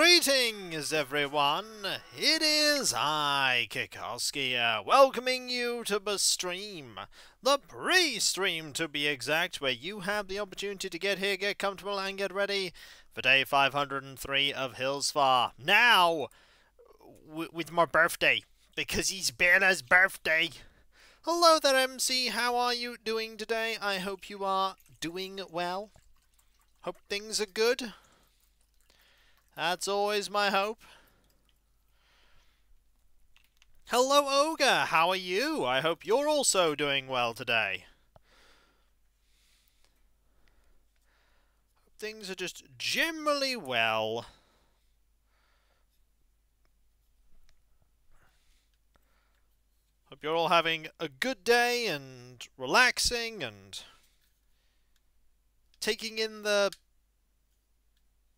Greetings everyone, it is I, Kikoski, welcoming you to the stream. The pre-stream to be exact, where you have the opportunity to get here, get comfortable and get ready for day 503 of Hills Far. Now, with my birthday, because it's Bella's birthday. Hello there MC, how are you doing today? I hope you are doing well. Hope things are good. That's always my hope. Hello, Ogre. How are you? I hope you're also doing well today. Things are just generally well. Hope you're all having a good day and relaxing and taking in the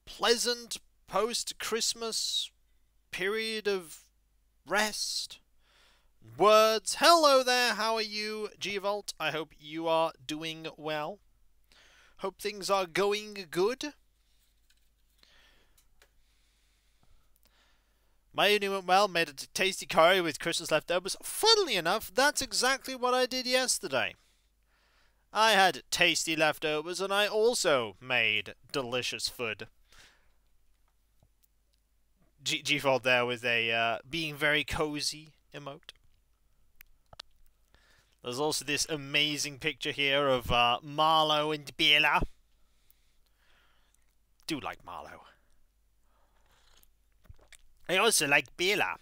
pleasant post-Christmas period of rest. Words. Hello there, how are you, G-Volt? I hope you are doing well. Hope things are going good. My evening went well, made a tasty curry with Christmas leftovers. Funnily enough, that's exactly what I did yesterday. I had tasty leftovers and I also made delicious food. G-Fold there with a being very cozy emote. There's also this amazing picture here of Marlo and Bella. Do like Marlo. I also like Bella.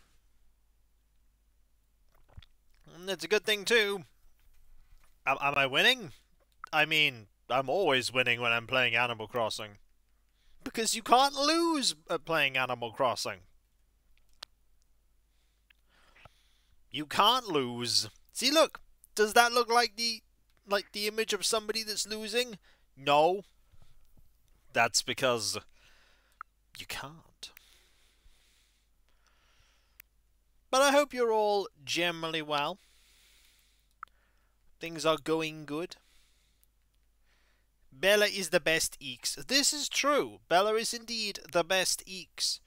And that's a good thing too. Am I winning? I mean, I'm always winning when I'm playing Animal Crossing. Because you can't lose at playing Animal Crossing. You can't lose. See, look. Does that look like the image of somebody that's losing? No. That's because you can't. But I hope you're all generally well. Things are going good. Bella is the best Eeks. This is true. Bella is indeed the best Eeks.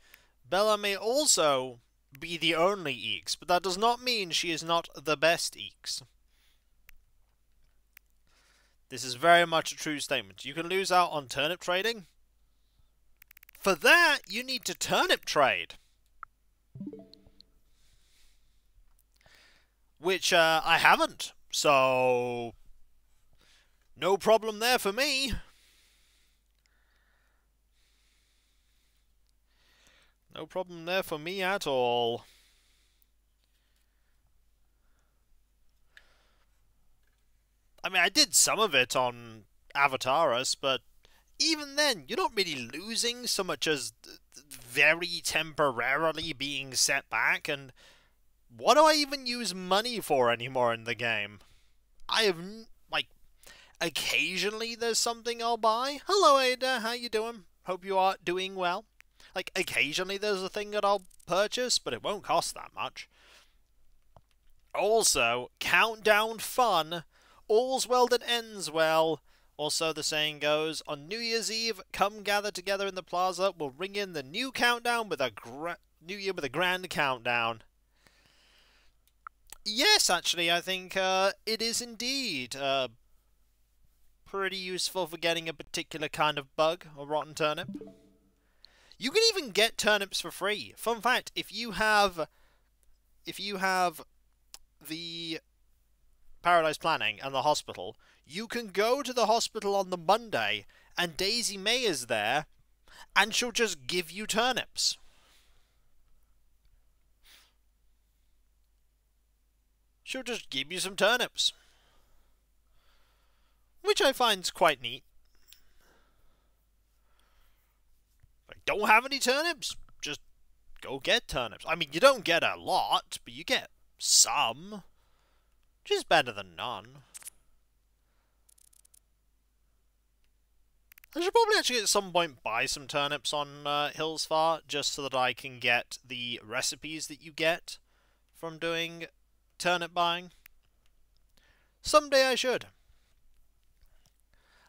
Bella may also be the only Eeks, but that does not mean she is not the best Eeks. This is very much a true statement. You can lose out on turnip trading. For that, you need to turnip trade. Which I haven't. So no problem there for me. No problem there for me at all. I mean, I did some of it on Avataris, but even then, you're not really losing so much as very temporarily being set back, and what do I even use money for anymore in the game? I have, like, occasionally there's something I'll buy. Hello, Ada, how you doing? Hope you are doing well. Like, occasionally there's a thing that I'll purchase, but it won't cost that much. Also, countdown fun. All's well that ends well. Also, the saying goes, on New Year's Eve, come gather together in the plaza. We'll ring in the new countdown with a New Year with a grand countdown. Yes, actually, I think it is indeed pretty useful for getting a particular kind of bug or rotten turnip. You can even get turnips for free. Fun fact, if you have the Paradise Planning and the hospital, you can go to the hospital on the Monday and Daisy May is there and she'll just give you turnips. She'll just give you some turnips. Which I find quite neat. If I don't have any turnips, just go get turnips. I mean, you don't get a lot, but you get some. Which is better than none. I should probably actually at some point buy some turnips on Hills Far, just so that I can get the recipes that you get from doing turnip buying. Someday I should.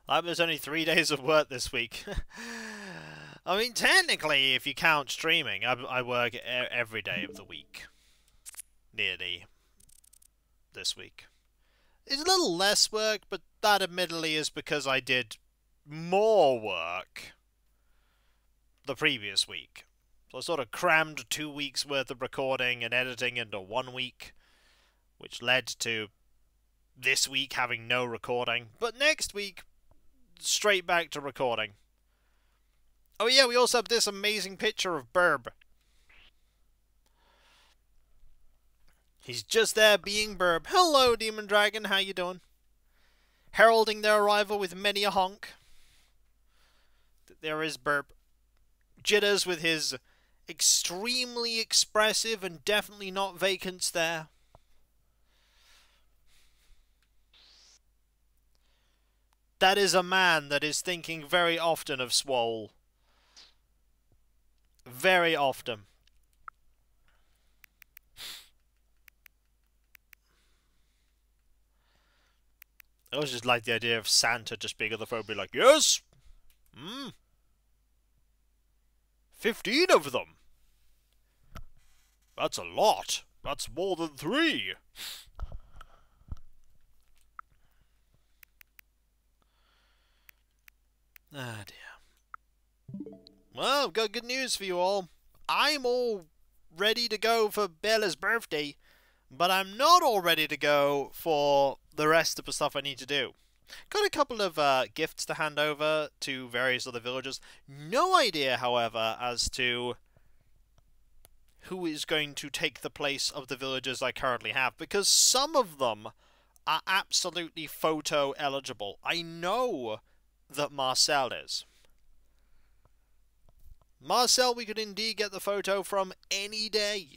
Like there's only 3 days of work this week. I mean, technically, if you count streaming, I work every day of the week. Nearly. This week. It's a little less work, but that admittedly is because I did more work the previous week. So I sort of crammed 2 weeks worth of recording and editing into 1 week, which led to this week having no recording. But next week, straight back to recording. Oh yeah, we also have this amazing picture of Burb. He's just there being Burb. Hello, Demon Dragon, how you doing? Heralding their arrival with many a honk. There is Burb. Jitters with his extremely expressive and definitely not vacant stare. That is a man that is thinking very often of Swole. Very often. I always just like the idea of Santa just being on the phone, be like, yes? 15 of them. That's a lot. That's more than 3. Ah, dear. Well, I've got good news for you all. I'm all ready to go for Bella's birthday, but I'm not all ready to go for the rest of the stuff I need to do. Got a couple of gifts to hand over to various other villagers. No idea, however, as to who is going to take the place of the villagers I currently have, because some of them are absolutely photo eligible. I know that Marcel is. Marcel we could indeed get the photo from any day.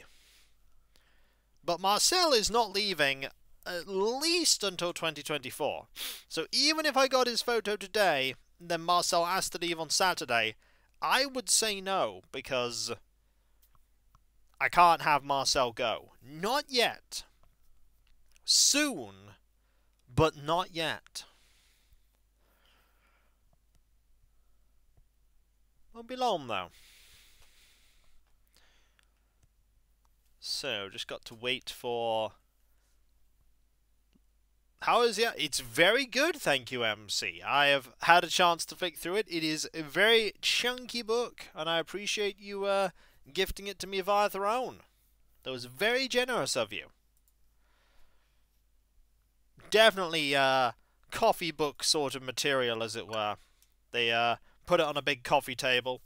But Marcel is not leaving at least until 2024. So even if I got his photo today, then Marcel has to leave on Saturday, I would say no, because I can't have Marcel go. Not yet. Soon, but not yet. Won't be long, though. So, just got to wait for... How is it? It's very good, thank you, MC. I have had a chance to flick through it. It is a very chunky book, and I appreciate you gifting it to me via Throne. That was very generous of you. Definitely coffee book sort of material, as it were. They put it on a big coffee table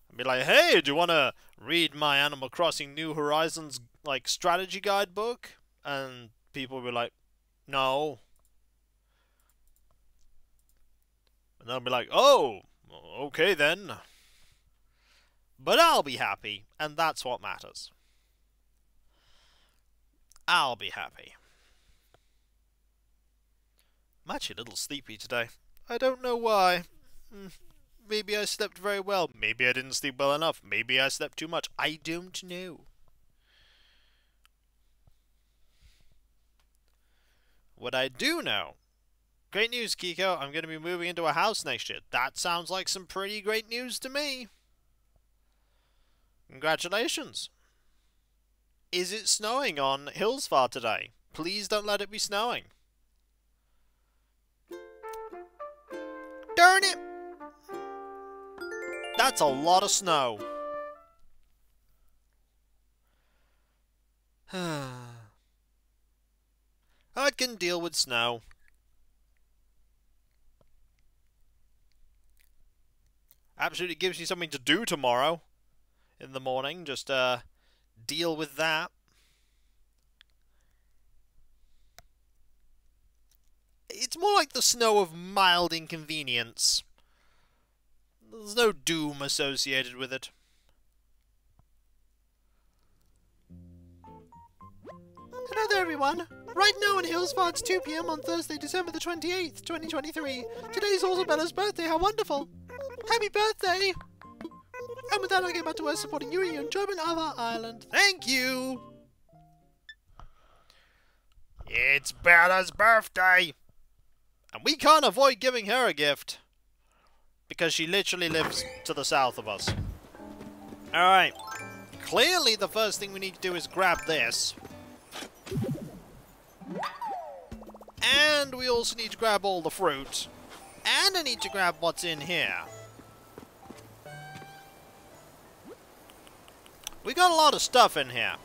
and be like, hey, do you want to read my Animal Crossing New Horizons like strategy guide book? And people will be like, no. And they'll be like, oh, okay then. But I'll be happy, and that's what matters. I'll be happy. I'm actually a little sleepy today. I don't know why. Maybe I slept very well. Maybe I didn't sleep well enough. Maybe I slept too much. I don't know. What I do know... Great news, Kiko. I'm going to be moving into a house next year. That sounds like some pretty great news to me. Congratulations. Is it snowing on Hillsfar today? Please don't let it be snowing. Darn it! That's a lot of snow. I can deal with snow. Absolutely gives you something to do tomorrow in the morning. Just deal with that. It's more like the snow of mild inconvenience. There's no doom associated with it. Hello there, everyone. Right now in Hillsfar, it's 2 PM on Thursday, December the 28th, 2023. Today's also Bella's birthday. How wonderful. Happy birthday. And with that, I'll get back to work supporting you and your enjoyment of our island. Thank you. It's Bella's birthday. And we can't avoid giving her a gift. Because she literally lives to the south of us. Alright. Clearly the first thing we need to do is grab this. And we also need to grab all the fruit. And I need to grab what's in here. We got a lot of stuff in here.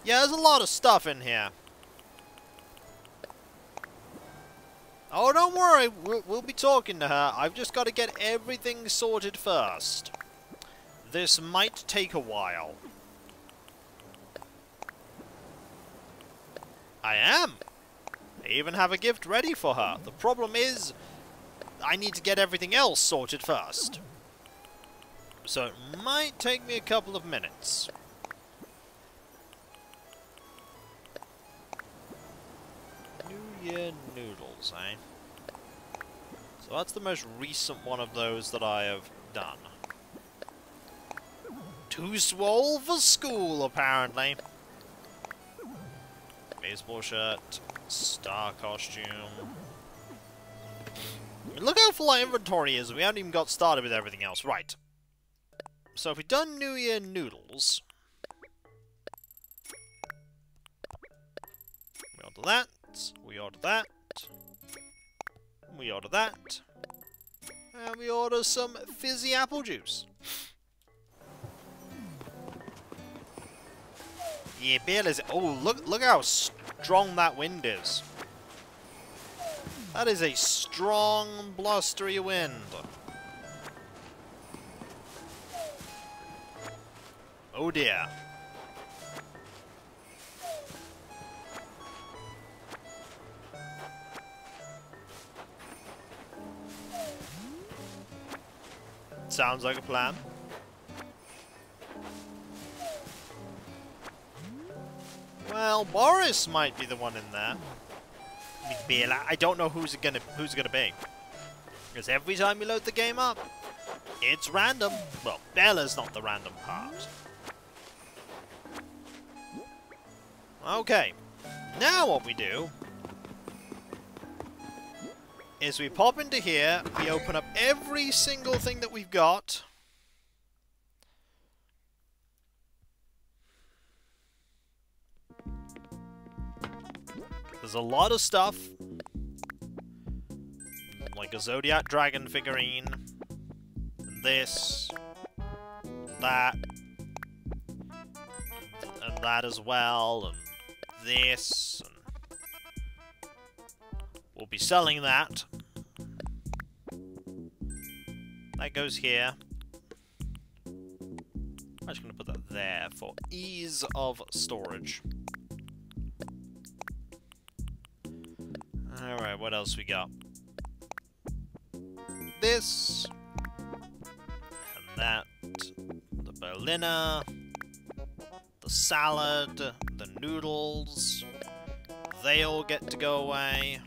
Yeah, there's a lot of stuff in here. Oh, don't worry. We'll be talking to her. I've just got to get everything sorted first. This might take a while. I am. I even have a gift ready for her. The problem is, I need to get everything else sorted first. So it might take me a couple of minutes. New Year noodles, eh? So that's the most recent one of those that I have done. Too swole for school, apparently. Baseball shirt, star costume. Look how full our inventory is. We haven't even got started with everything else. Right. So if we've done New Year noodles, we order that, we order that, we order that, and we order some fizzy apple juice. Yeah, Bill is. Oh, look how strong that wind is. That is a strong, blustery wind. Oh dear. Sounds like a plan. Well, Boris might be the one in there. I mean, Bella, I don't know who's it gonna be. Because every time you load the game up, it's random. Well, Bella's not the random part. Okay, now what we do is we pop into here, we open up every single thing that we've got. There's a lot of stuff, like a Zodiac Dragon figurine, and this, that, and that as well, and this, and we'll be selling that. That goes here. I'm just going to put that there for ease of storage. Alright, what else we got? This, and that, the Berliner, the salad, the noodles, they all get to go away.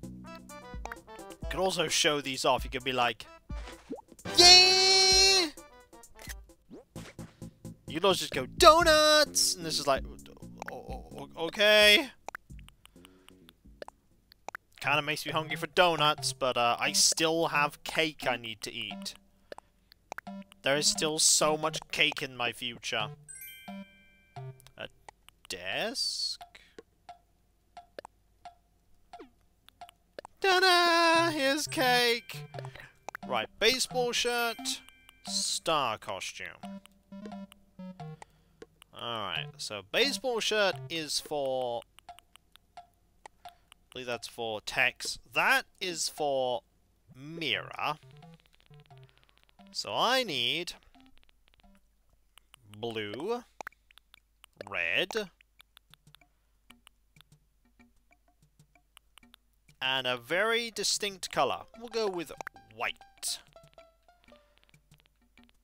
You could also show these off. You could be like, yeah! You could also just go, donuts! And this is like, okay. Kind of makes me hungry for donuts, but I still have cake I need to eat. There is still so much cake in my future. A desk? Ta-da! Here's cake! Right, baseball shirt, star costume. Alright, so baseball shirt is for... I believe that's for Tex. That is for Mira. So I need blue, red, and a very distinct color. We'll go with white.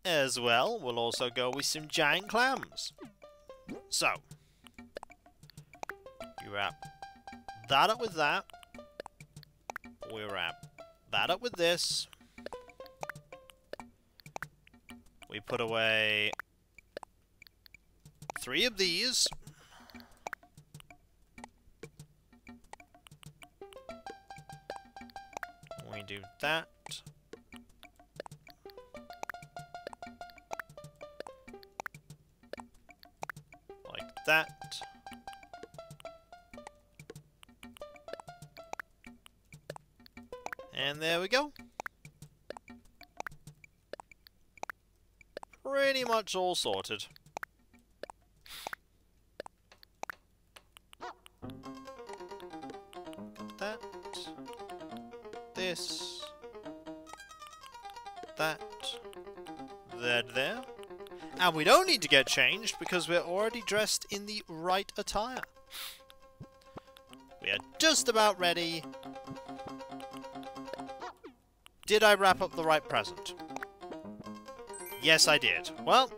As well, we'll also go with some giant clams. So, you wrap that up with that. We wrap that up with this. We put away 3 of these. We we do that. Like that. And there we go. Pretty much all sorted. That. This. That. That there. And we don't need to get changed because we're already dressed in the right attire. We are just about ready. Did I wrap up the right present? Yes, I did. Well,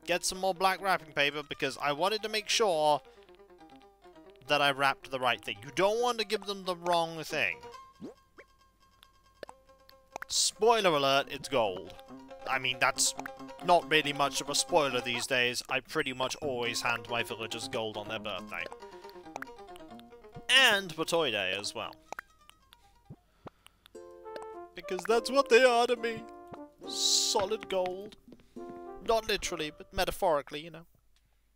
get some more black wrapping paper because I wanted to make sure that I wrapped the right thing. You don't want to give them the wrong thing. Spoiler alert, it's gold. I mean, that's not really much of a spoiler these days. I pretty much always hand my villagers gold on their birthday. And for Toy Day as well. Because that's what they are to me. Solid gold. Not literally, but metaphorically, you know.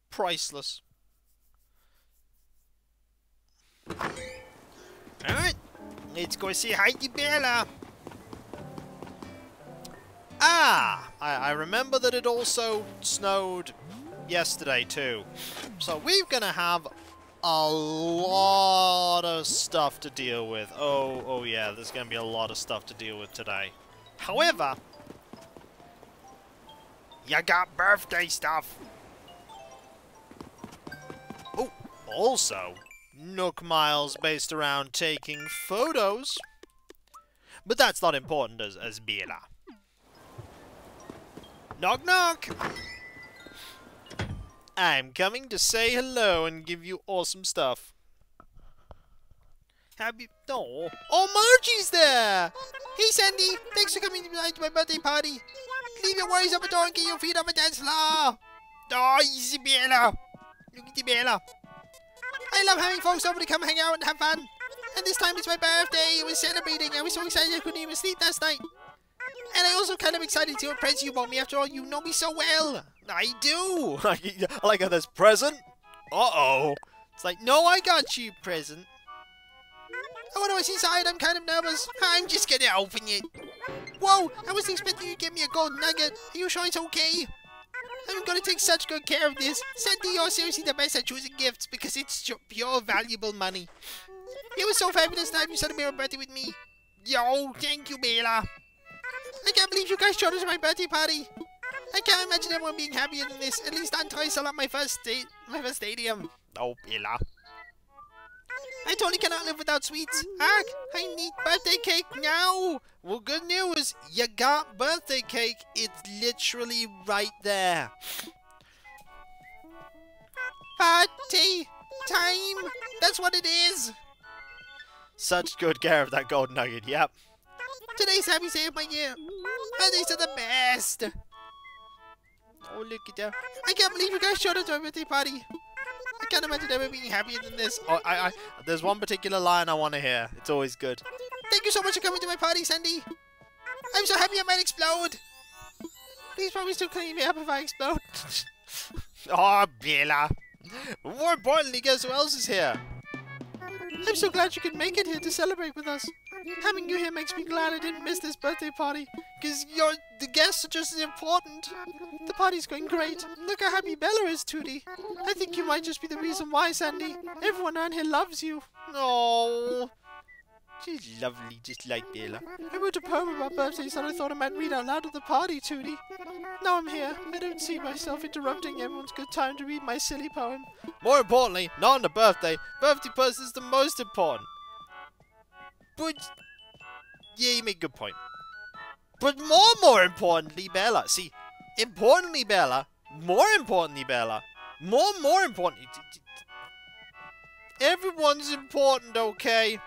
Priceless. Alright. Let's go say hi to Bella. Ah! I remember that it also snowed yesterday too. So we're gonna have a lot of stuff to deal with. Oh yeah, there's gonna be a lot of stuff to deal with today. However, you got birthday stuff. Oh, also, Nook Miles based around taking photos. But that's not important as Bella. Knock knock! I'm coming to say hello and give you awesome stuff. Happy... Oh, Margie's there! Hey Sandy, thanks for coming tonight to my birthday party. Leave your worries up the door and get your feet on the dance floor. Oh, easy Bella. Look at the Bella. I love having folks over to come hang out and have fun. And this time it's my birthday. We're celebrating. I was so excited I couldn't even sleep last night. And I also kind of excited to impress you about me. After all, you know me so well. I do. I like how there's present. Uh-oh. It's like, no, I got you present. Oh, what do I see inside? I'm kind of nervous. I'm just gonna open it. Whoa, I wasn't expecting you to give me a gold nugget. Are you sure it's okay? I'm gonna take such good care of this. Sandy, you're seriously the best at choosing gifts because it's pure valuable money. It was so fabulous that you celebrated your birthday with me. Yo, thank you, Bella. I can't believe you guys showed us my birthday party. I can't imagine everyone being happier than this. At least until I sell out my first stadium. Oh, Bella. I totally cannot live without sweets. Ark, I need birthday cake now. Well, good news. You got birthday cake. It's literally right there. Party time. That's what it is. Such good care of that gold nugget, yep. Today's happy day of my year. Birthdays are the best. Oh, look at that. I can't believe you guys showed us our birthday party. I can't imagine ever being happier than this. Oh, there's one particular line I want to hear. It's always good. Thank you so much for coming to my party, Sandy. I'm so happy I might explode. Please promise to clean me up if I explode. Oh, Bella. More importantly, guess who else is here? I'm so glad you could make it here to celebrate with us. Having you here makes me glad I didn't miss this birthday party. Because the guests are just as important. The party's going great. Look how happy Bella is, Tootie. I think you might just be the reason why, Sandy. Everyone around here loves you. Oh, she's lovely, just like Bella. I wrote a poem about birthdays that I thought I might read out loud at the party, Tootie. Now I'm here. I don't see myself interrupting everyone's good time to read my silly poem. More importantly, not on the birthday. Birthday person is the most important. But, yeah, you make a good point. But more importantly, Bella. See, importantly, Bella. More importantly, Bella. More importantly. Everyone's important, okay?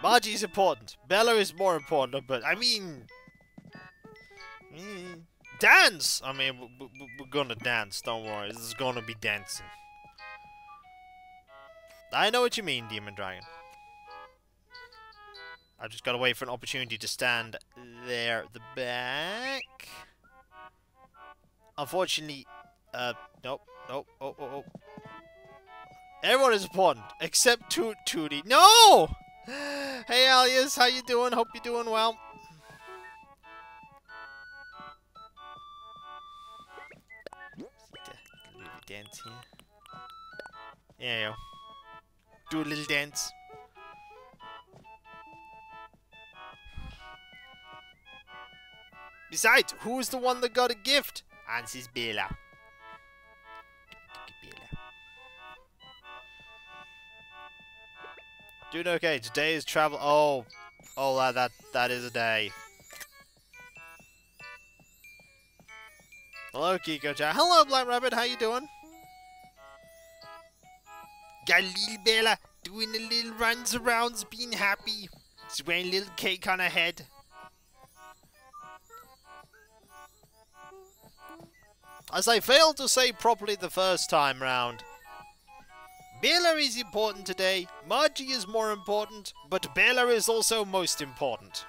Margie's important. Bella is more important, but I mean... dance! I mean, we're gonna dance, don't worry. This is gonna be dancing. I know what you mean, Demon Dragon. I've just got to wait for an opportunity to stand there at the back. Unfortunately, nope, nope, oh. Everyone is important, except Tootie. No! Hey, Alias, how you doing? Hope you're doing well. Dance here. There you go. Do a little dance. Besides, who's the one that got a gift? Answer's Bella. Doing okay. Today is travel. Oh, that is a day. Hello, Kiko Chan. Hello, Black Rabbit. How you doing? Got little Bella doing the little runs around, being happy. She's wearing a little cake on her head. As I failed to say properly the first time round, Bella is important today, Margie is more important, but Bella is also most important.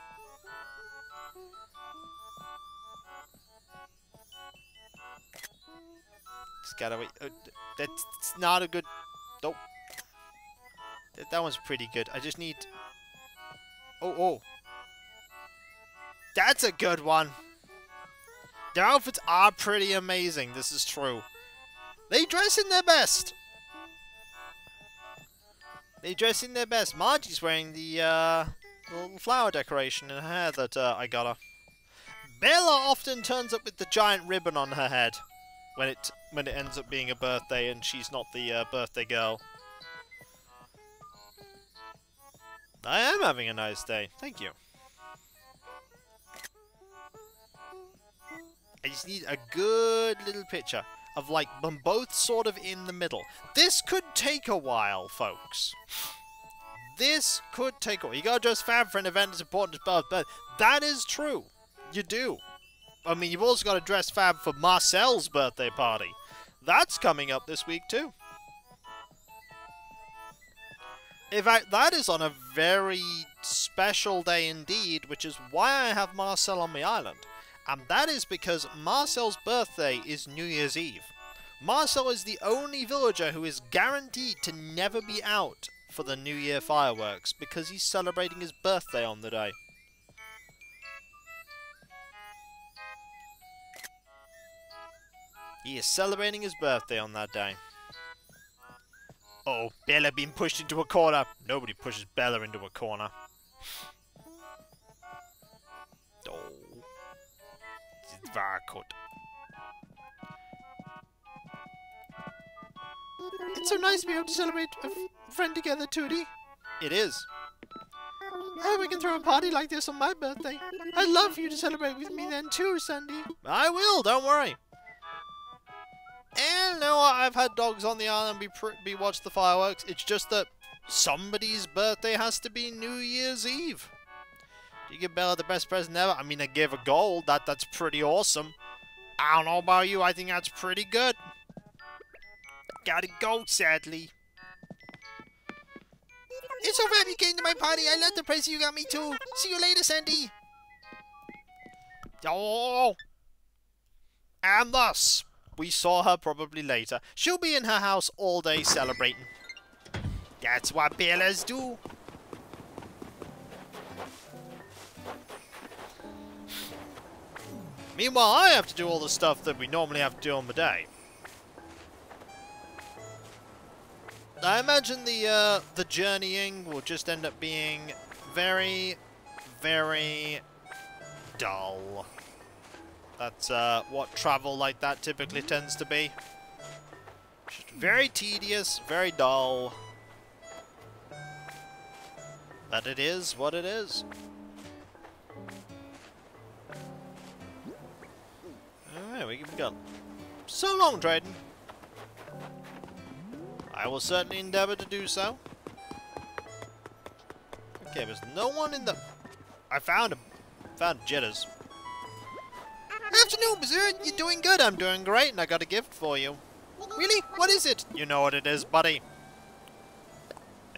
Just gotta wait. That's not a good... Nope. That one's pretty good. I just need... Oh. That's a good one. Their outfits are pretty amazing, this is true. They dress in their best. Margie's wearing the little flower decoration in her hair that I got her. Bella often turns up with the giant ribbon on her head when it ends up being a birthday and she's not the birthday girl. I am having a nice day, thank you. I just need a good little picture of, like, them both sort of in the middle. This could take a while, folks. This could take a while. You gotta dress fab for an event as important as both, but that is true. You do. I mean, you've also got to dress fab for Marcel's birthday party. That's coming up this week, too. In fact, that is on a very special day indeed, which is why I have Marcel on my island. And that is because Marcel's birthday is New Year's Eve. Marcel is the only villager who is guaranteed to never be out for the New Year fireworks because he's celebrating his birthday on the day. He is celebrating his birthday on that day. Uh oh, Bella being pushed into a corner. Nobody pushes Bella into a corner. Oh. It's very good. It's so nice to be able to celebrate a friend together, Tootie. It is. I hope we can throw a party like this on my birthday. I'd love for you to celebrate with me then too, Sandy. I will, don't worry. And no, I've had dogs on the island be watch the fireworks. It's just that somebody's birthday has to be New Year's Eve. You give Bella the best present ever. I mean, I gave her gold. That's pretty awesome. I don't know about you. I think that's pretty good. Gotta go, sadly. It's so fab you came to my party. I love the present you got me too. See you later, Sandy. Oh. And thus, we saw her probably later. She'll be in her house all day celebrating. That's what Bellas do. Meanwhile, I have to do all the stuff that we normally have to do on the day. I imagine the journeying will just end up being very, very dull. That's what travel like that typically tends to be. Just very tedious, very dull. But it is what it is. Alright, we've got so long trading. I will certainly endeavor to do so. Okay, there's no one in the... I found him. Found Jitters. Afternoon, Bazzoon. You're doing good. I'm doing great, and I got a gift for you. Really? What is it? You know what it is, buddy.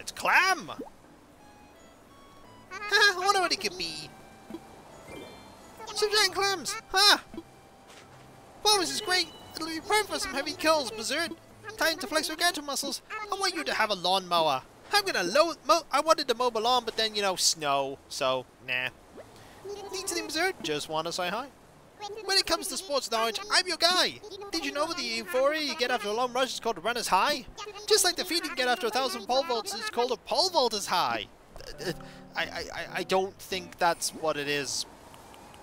It's Clam! I wonder what it could be. Some giant clams! Ha! Wow, this is great! It'll be perfect for some heavy kills, Berserk! Time to flex your gargantuan muscles! I want you to have a lawnmower! I'm gonna I wanted to mow the lawn, but then, you know, snow, so, nah. Need something, Berserk? Just wanna say hi. When it comes to sports knowledge, I'm your guy! Did you know that the euphoria you get after a long rush is called a runner's high? Just like the feeling you get after 1,000 pole vaults is called a pole vaulter's high! I don't think that's what it is.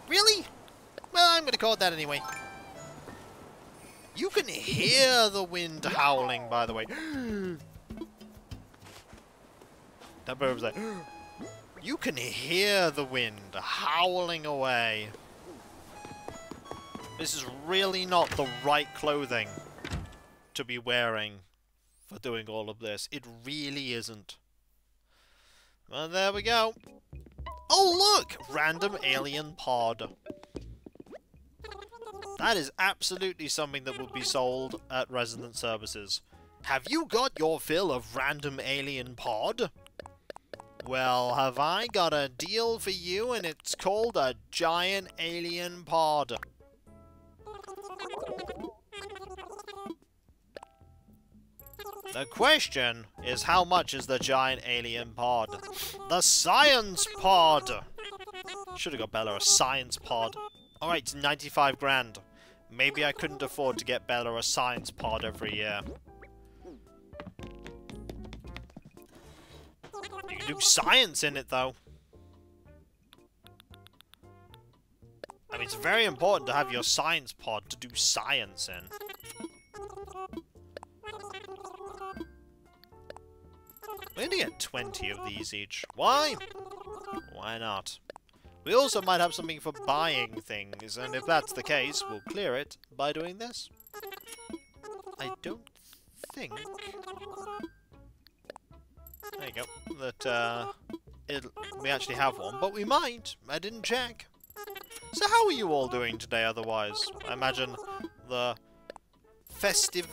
Really? Well, I'm gonna call it that anyway. You can hear the wind howling, by the way. That bird was like... You can hear the wind howling away. This is really not the right clothing to be wearing for doing all of this. It really isn't. Well, there we go. Oh, look! Random alien pod. That is absolutely something that would be sold at Resident Services. Have you got your fill of random alien pod? Well, have I got a deal for you, and it's called a giant alien pod. The question is, how much is the giant alien pod? The science pod! Should have got Bella a science pod. Alright, it's 95 grand. Maybe I couldn't afford to get Bella a science pod every year. You can do science in it, though. I mean, it's very important to have your science pod to do science in. We only get 20 of these each. Why? Why not? We also might have something for buying things, and if that's the case, we'll clear it by doing this. I don't think... There you go. That, we actually have one, but we might. I didn't check. So how are you all doing today otherwise? I imagine the festive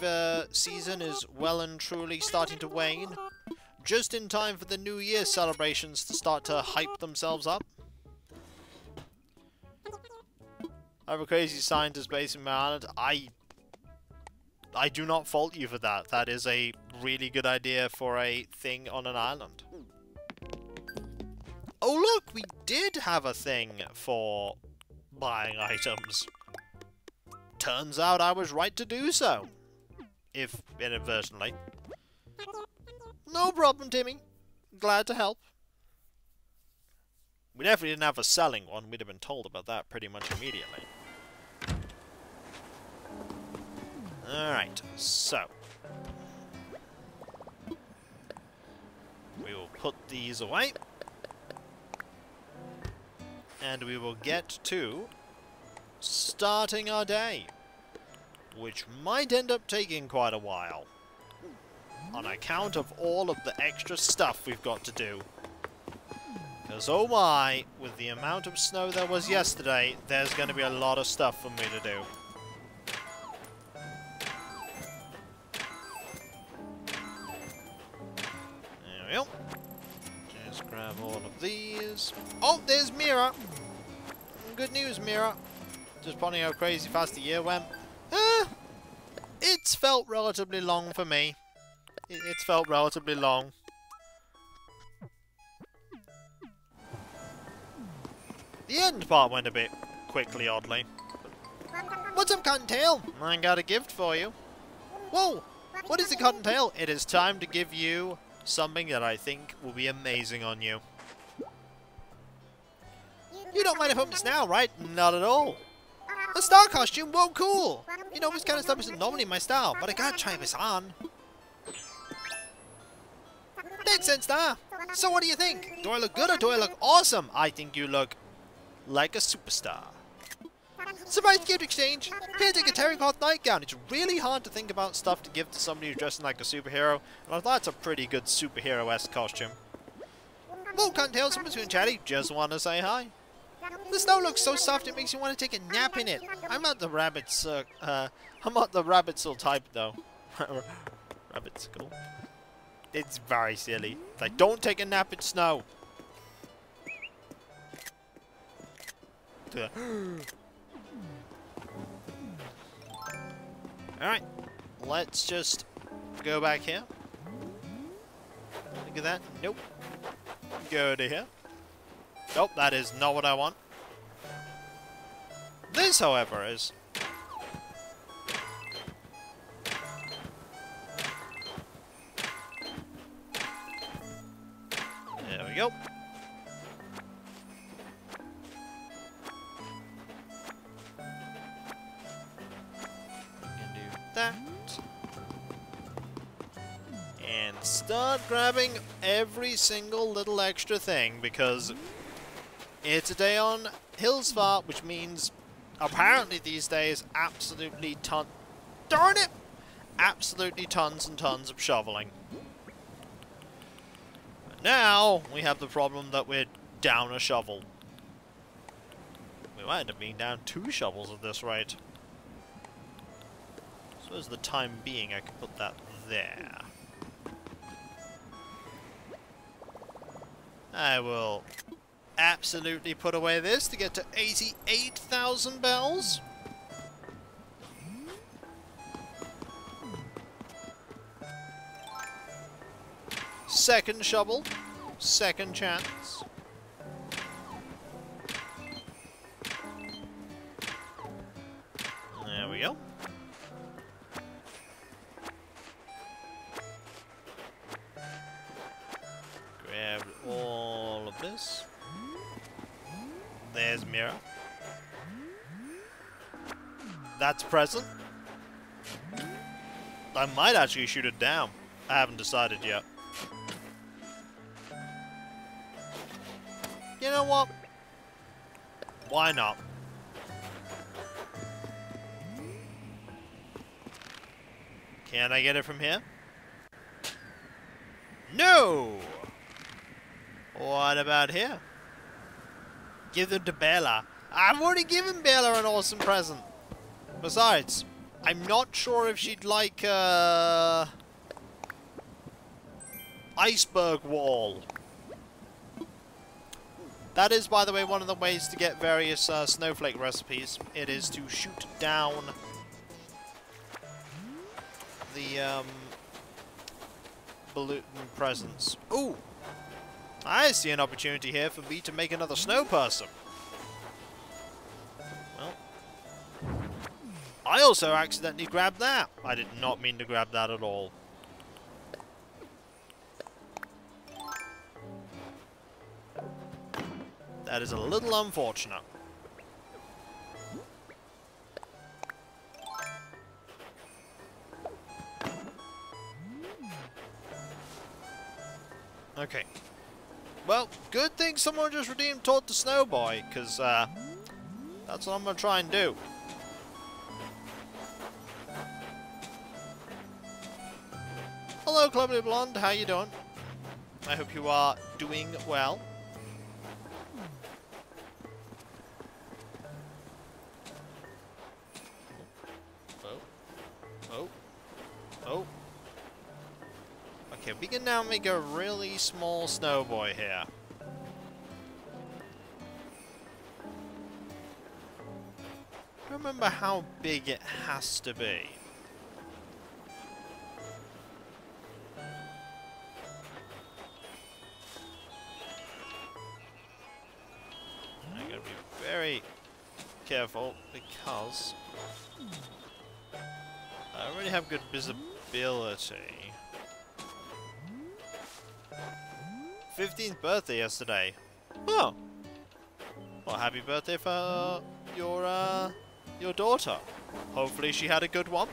season is well and truly starting to wane. Just in time for the New Year celebrations to start to hype themselves up. I have a crazy scientist based in my island. I do not fault you for that. That is a really good idea for a thing on an island. Oh look, we did have a thing for buying items. Turns out I was right to do so. If inadvertently. No problem, Timmy. Glad to help. We definitely didn't have a selling one. We'd have been told about that pretty much immediately. Alright, so. We will put these away. And we will get to starting our day. Which might end up taking quite a while. On account of all of the extra stuff we've got to do. Because, oh my, with the amount of snow there was yesterday, there's going to be a lot of stuff for me to do. There we go. Just grab all of these. Oh, there's Mira! Good news, Mira. Just pointing how crazy fast the year went. It's felt relatively long for me. It's felt relatively long. The end part went a bit quickly, oddly. What's up, Cottontail? I got a gift for you. Whoa! What is it, Cottontail? It is time to give you something that I think will be amazing on you. You don't mind if I put this now, right? Not at all. A star costume? Whoa, cool! You know, this kind of stuff isn't normally my style, but I gotta try this on. Makes sense, Star. So what do you think? Do I look good or do I look awesome? I think you look like a superstar. Surprise gift exchange! Here, take a terracotta nightgown. It's really hard to think about stuff to give to somebody who's dressing like a superhero, and I thought it's a pretty good superhero-esque costume. Whoa, Cottontail, someone's feeling chatty. Just want to say hi. The snow looks so soft it makes you want to take a nap in it. I'm not the rabbit's, I'm not the rabbit's type though. Rabbit's cool. It's very silly. Like, don't take a nap in snow. Alright. Let's just go back here. Look at that. Nope. Go to here. Nope, that is not what I want. This, however, is... There we go. We can do that. And start grabbing every single little extra thing, because it's a day on Hillsfart, which means apparently these days absolutely darn it! Absolutely tons and tons of shoveling. But now we have the problem that we're down a shovel. We might end up being down 2 shovels at this rate. So as the time being, I could put that there. I will absolutely put away this to get to 88,000 bells. Second shovel. Second chance. There we go. Grab all of this. There's Mira. That's present. I might actually shoot it down. I haven't decided yet. You know what? Why not? Can I get it from here? No! What about here? Give them to Bella. I've already given Bella an awesome present. Besides, I'm not sure if she'd like, iceberg wall. That is, by the way, one of the ways to get various snowflake recipes. It is to shoot down the balloon presents. Ooh! I see an opportunity here for me to make another snow person. Well, I also accidentally grabbed that. I did not mean to grab that at all. That is a little unfortunate. Okay. Well, good thing someone just redeemed Taught the Snow Boy, because that's what I'm going to try and do. Hello, Clubbly Blonde. How you doing? I hope you are doing well. Oh. Okay, we can now make a really small snow boy here. I don't remember how big it has to be. I gotta be very careful because I already have good visibility. 15th birthday yesterday. Oh. Well, happy birthday for your daughter. Hopefully she had a good one.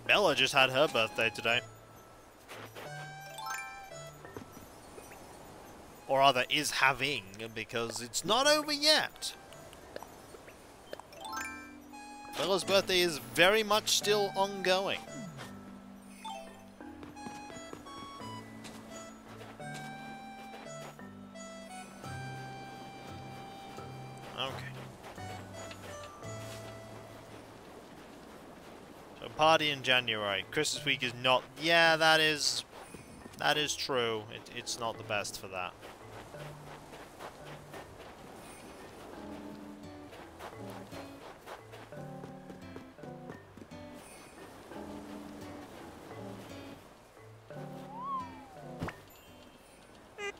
Bella just had her birthday today. Or rather, is having, because it's not over yet. Bella's birthday is very much still ongoing. Okay. So party in January. Christmas week is not... Yeah, that is true. It's not the best for that.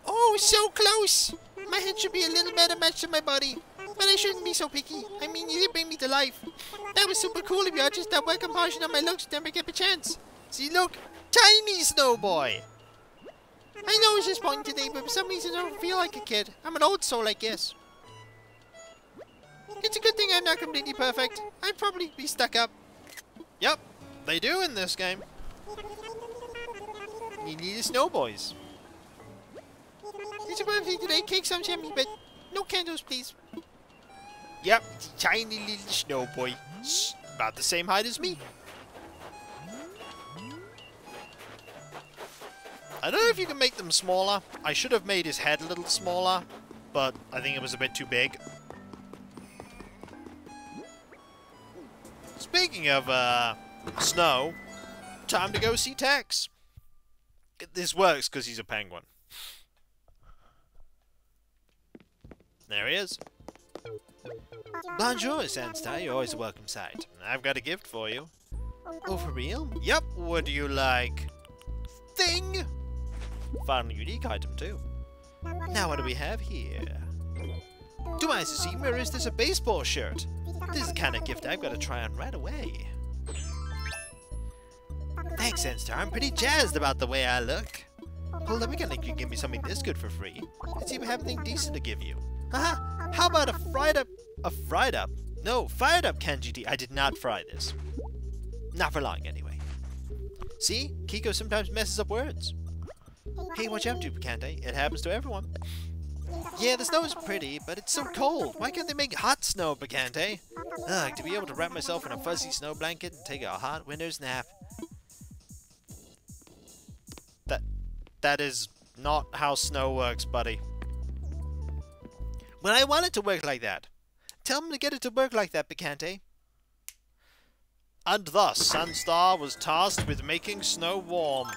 Oh, so close! My head should be a little better matched to my body. But I shouldn't be so picky. I mean, you did bring me to life. That was super cool of you. I just stopped working portion on my looks to never get a chance. See, look! Tiny Snow Boy! I know it's just point today, but for some reason I don't feel like a kid. I'm an old soul, I guess. It's a good thing I'm not completely perfect. I'd probably be stuck up. Yep, they do in this game. You need a Snow Boys. It's a birthday today. Cake sounds yummy, but no candles, please. Yep, tiny little Snow Boy. About the same height as me. I don't know if you can make them smaller. I should have made his head a little smaller, but I think it was a bit too big. Speaking of, snow, time to go see Tex. This works because he's a penguin. There he is. Bonjour, Sandstone. You're always a welcome sight. I've got a gift for you. Oh, for real? Yep, what do you like? Thing! Found a unique item, too. Now, what do we have here? To my eyes, it seems, or is this a baseball shirt? This is the kind of gift I've got to try on right away. Thanks, Sandstar. I'm pretty jazzed about the way I look. Hold on, we can think you give me something this good for free. Let's see if we have anything decent to give you. Haha, how about a fired up canned GT. I did not fry this. Not for long, anyway. See? Kiko sometimes messes up words. Hey, watch out, Picante. It happens to everyone. Yeah, the snow is pretty, but it's so cold. Why can't they make hot snow, Picante? Ugh, to be able to wrap myself in a fuzzy snow blanket and take a hot winter's nap. That is not how snow works, buddy. When I want it to work like that. Tell them to get it to work like that, Picante. And thus, Sandstar was tasked with making snow warm.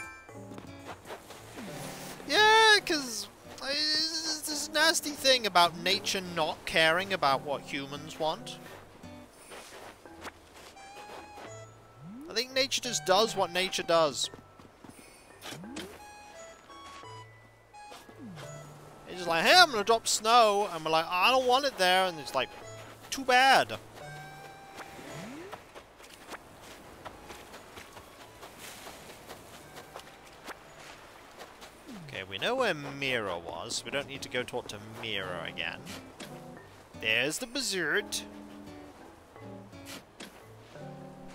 Yeah, because there's this nasty thing about nature not caring about what humans want. I think nature just does what nature does. It's just like, hey, I'm gonna drop snow, and we're like, I don't want it there, and it's like, too bad. Okay, we know where Mira was, so we don't need to go talk to Mira again. There's the Blizzard.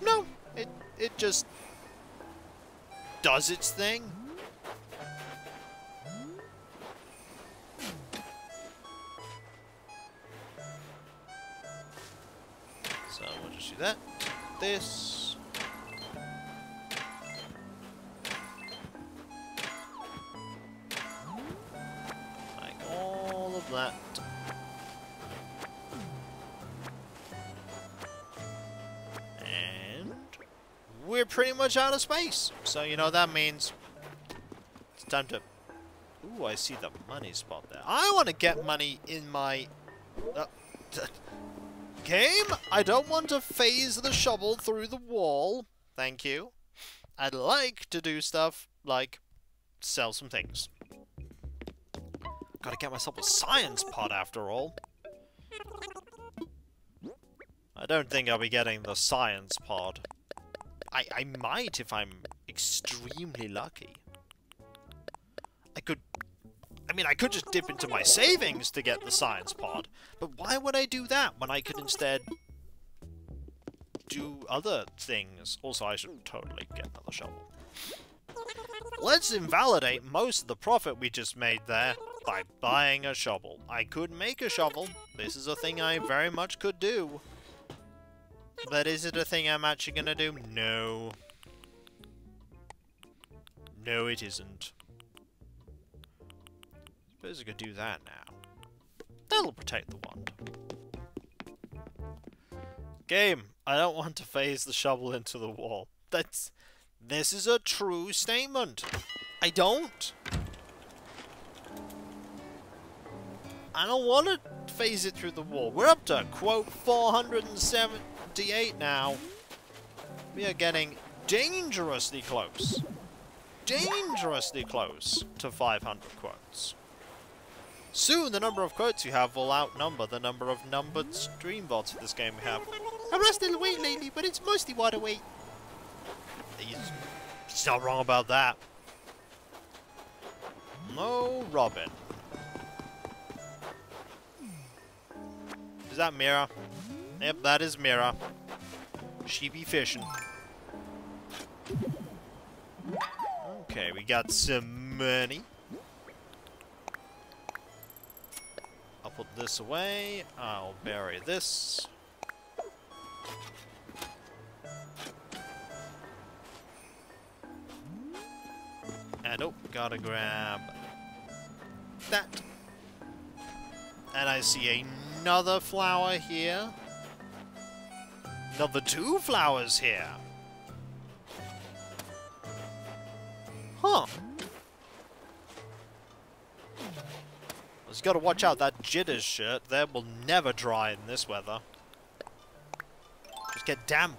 No, it just does its thing. So we'll just do that. This. Like all of that. And we're pretty much out of space. So you know what that means. It's time to... Ooh, I see the money spot there. I want to get money in my... Game, I don't want to phase the shovel through the wall. Thank you. I'd like to do stuff like sell some things. Gotta get myself a science pod after all. I don't think I'll be getting the science pod. I might if I'm extremely lucky. I could just dip into my savings to get the science pod, but why would I do that when I could instead do other things? Also, I should totally get another shovel. Let's invalidate most of the profit we just made there by buying a shovel. I could make a shovel. This is a thing I very much could do. But is it a thing I'm actually gonna do? No. No, it isn't. Suppose I could do that now. That'll protect the wand. Game, I don't want to phase the shovel into the wall. This is a true statement. I don't. I don't want to phase it through the wall. We're up to, quote, 478 now. We are getting dangerously close. Dangerously close to 500 quotes. Soon, the number of quotes you have will outnumber the number of numbered stream VODs for this game we have. I've lost a little weight lately, but it's mostly water weight. He's not wrong about that. No, Robin. Is that Mira? Yep, that is Mira. She be fishing. Okay, we got some money. I'll put this away. I'll bury this. And oh, gotta grab that. And I see another flower here. Another 2 flowers here. Huh. Just gotta watch out, that jitters shirt there will never dry in this weather. Just get damp.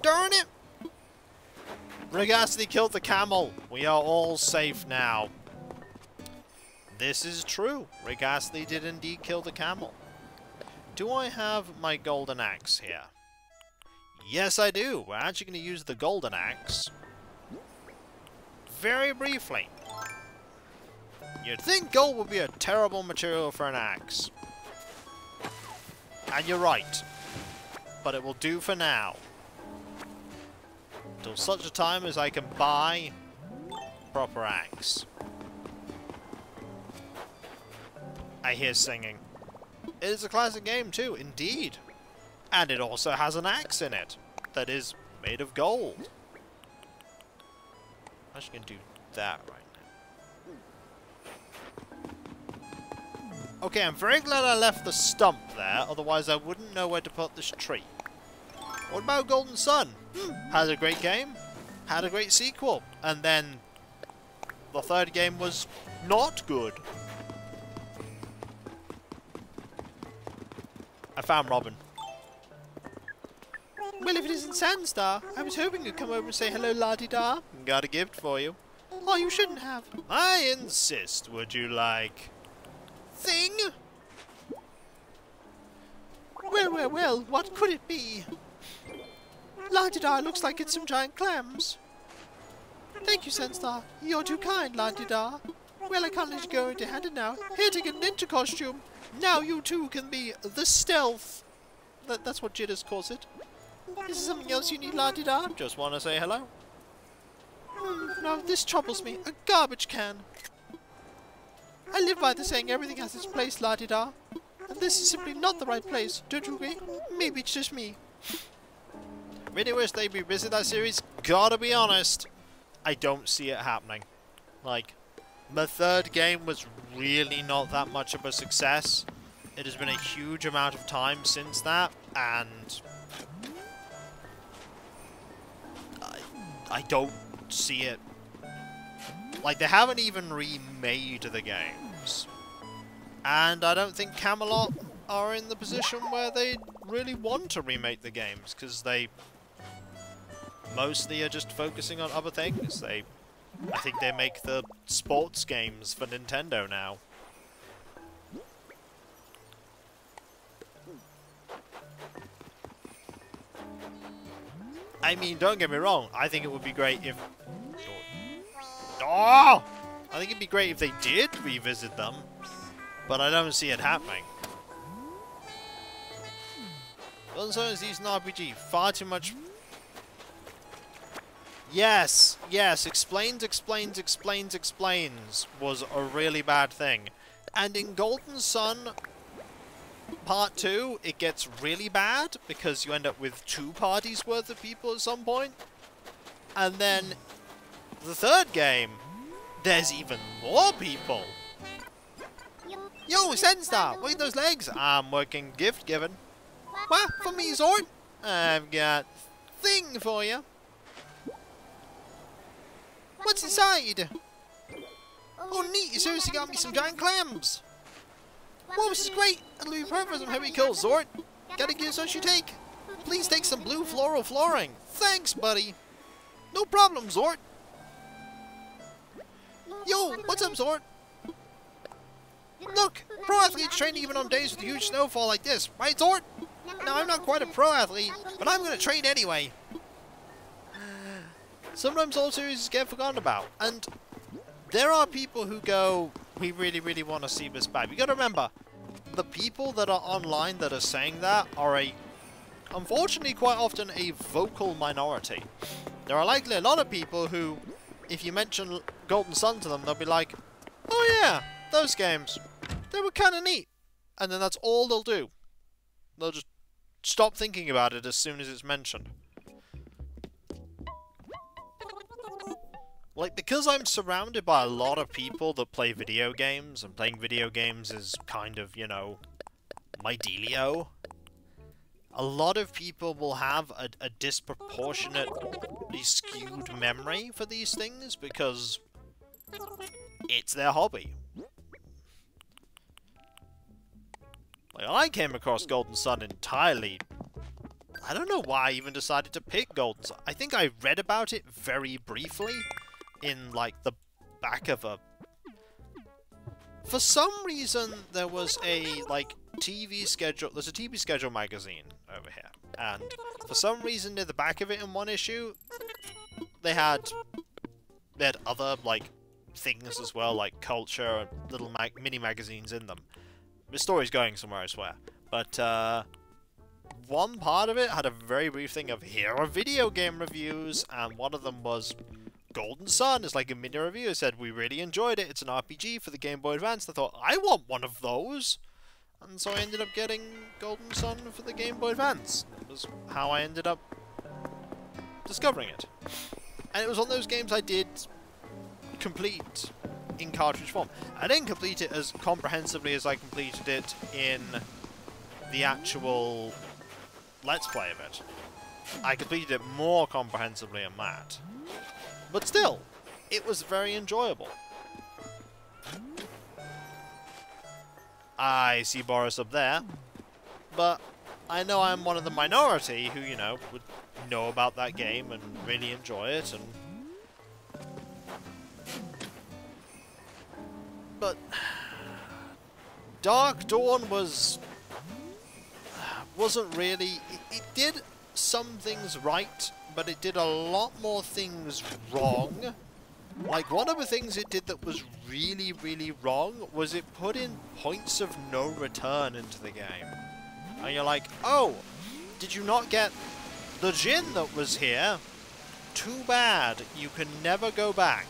Darn it! Rigasty killed the camel. We are all safe now. This is true. Rigasty did indeed kill the camel. Do I have my golden axe here? Yes, I do. We're actually going to use the golden axe. Very briefly. You'd think gold would be a terrible material for an axe. And you're right. But it will do for now. Until such a time as I can buy a proper axe. I hear singing. It is a classic game too, indeed. And it also has an axe in it that is made of gold. I'm actually going to do that right now. Okay, I'm very glad I left the stump there, otherwise I wouldn't know where to put this tree. What about Golden Sun? Had a great game, had a great sequel, and then the 3rd game was not good. I found Robin. Well, if it isn't Sandstar, I was hoping you'd come over and say hello, la-di-da. Got a gift for you. Oh, you shouldn't have. I insist. Would you like... Thing? Well, what could it be? La-di-da looks like it's some giant clams. Thank you, Sandstar. You're too kind, la-di-da. Well, I can't let you go empty-handed now. Here, take a ninja costume. Now you too can be the stealth. That's what Jitters calls it. Is there something else you need, la-di-da? Just want to say hello. No, this troubles me. A garbage can. I live by the saying everything has its place, la-di-da. And this is simply not the right place, don't you agree? Maybe it's just me. Really wish they'd revisit that series. Gotta be honest, I don't see it happening. Like, the 3rd game was really not that much of a success. It has been a huge amount of time since that, and I don't see it. Like, they haven't even remade the games. And I don't think Camelot are in the position where they really want to remake the games, because they mostly are just focusing on other things. I think they make the sports games for Nintendo now. I mean, don't get me wrong, I think it would be great if... Oh! I think it'd be great if they did revisit them, but I don't see it happening. Golden Sun is used in RPG. Far too much... Yes, explains was a really bad thing. And in Golden Sun Part 2, it gets really bad because you end up with 2 parties worth of people at some point. And then the 3rd game, there's even more people. Yo, Sandstar, look at those legs. I'm working gift given. What? For me, Zord? I've got thing for you. What's inside? Oh, neat. You seriously got me some giant clams. Whoa, this is great. It'll be perfect for some heavy kills, Zord. Gotta give us what you take. Please take some blue floral flooring. Thanks, buddy. No problem, Zord. Yo, what's up, Zord? Look, pro athletes train even on days with a huge snowfall like this, right, Zord? Now, I'm not quite a pro athlete, but I'm gonna train anyway. Sometimes all series get forgotten about, and there are people who go, we really, really want to see this back. You gotta remember, the people that are online that are saying that are unfortunately, quite often a vocal minority. There are likely a lot of people who, if you mention Golden Sun to them, they'll be like, oh yeah, those games, they were kind of neat. And then that's all they'll do. They'll just stop thinking about it as soon as it's mentioned. Like, because I'm surrounded by a lot of people that play video games, and playing video games is kind of, you know, my dealio, a lot of people will have a disproportionately skewed memory for these things because it's their hobby. Like, I came across Golden Sun entirely. I don't know why I even decided to pick Golden Sun. I think I read about it very briefly in, like, the back of a... For some reason, there was a, like, TV schedule... There's a TV schedule magazine over here. And for some reason, near the back of it in one issue, they had other, like, things as well, like culture, little mini magazines in them. The story's going somewhere, I swear. But, one part of it had a very brief thing of, here are video game reviews, and one of them was Golden Sun. It's like a mini review. It said, we really enjoyed it. It's an RPG for the Game Boy Advance. I thought, I want one of those. And so I ended up getting Golden Sun for the Game Boy Advance. It was how I ended up discovering it. And it was one of those games I did complete in cartridge form. I didn't complete it as comprehensively as I completed it in the actual Let's Play of it. I completed it more comprehensively in that. But still, it was very enjoyable. I see Boris up there, but I know I'm one of the minority who, you know, would know about that game and really enjoy it, and... But... Dark Dawn wasn't really... It did some things right, but it did a lot more things wrong. Like, one of the things it did that was really, really wrong was it put in points of no return into the game. And you're like, oh, did you not get the gin that was here? Too bad. You can never go back.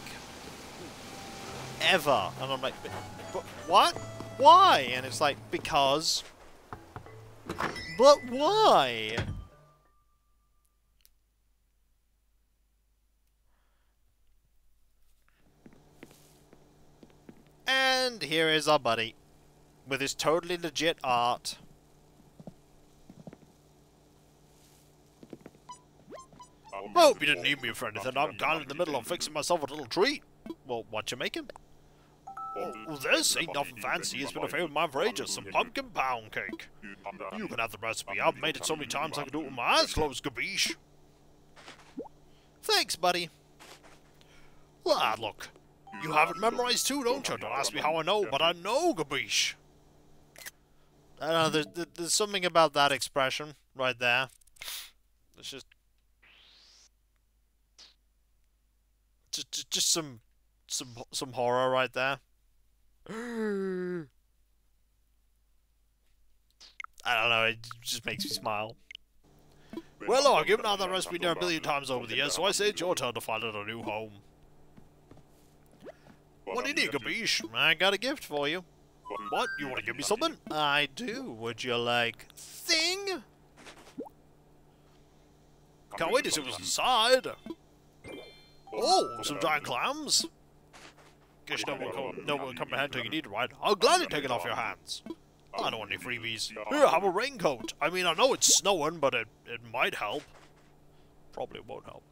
Ever. And I'm like, but what? Why? And it's like, because... But why? And here is our buddy, with his totally legit art. Hope you didn't need me for anything. I'm kind of in the middle of fixing myself a little treat. Well, what you making? Oh, this ain't nothing fancy. It's been a favorite of mine for ages. Some pumpkin pound cake. You can have the recipe. I've made it so many times I can do it with my eyes closed, Gabish. Thanks, buddy. Ah, look. You have it memorized too, don't you? Don't ask me how I know, but I know, Gabish. I don't know, there's something about that expression right there. It's just some horror right there. I don't know, it just makes me smile. Well, I've given out that recipe near a billion times over the years, so I say it's your turn to find it a new home. What do you need, Gabish? I got a gift for you. What? You want to give me something? I do. Would you like... thing? Can't wait to see what's inside. Oh, some giant clams? Guess no one comprehend till you need it, right? I'll gladly take it off your hands. I don't want any freebies. Here, have a raincoat. I mean, I know it's snowing, but it might help. Probably won't help.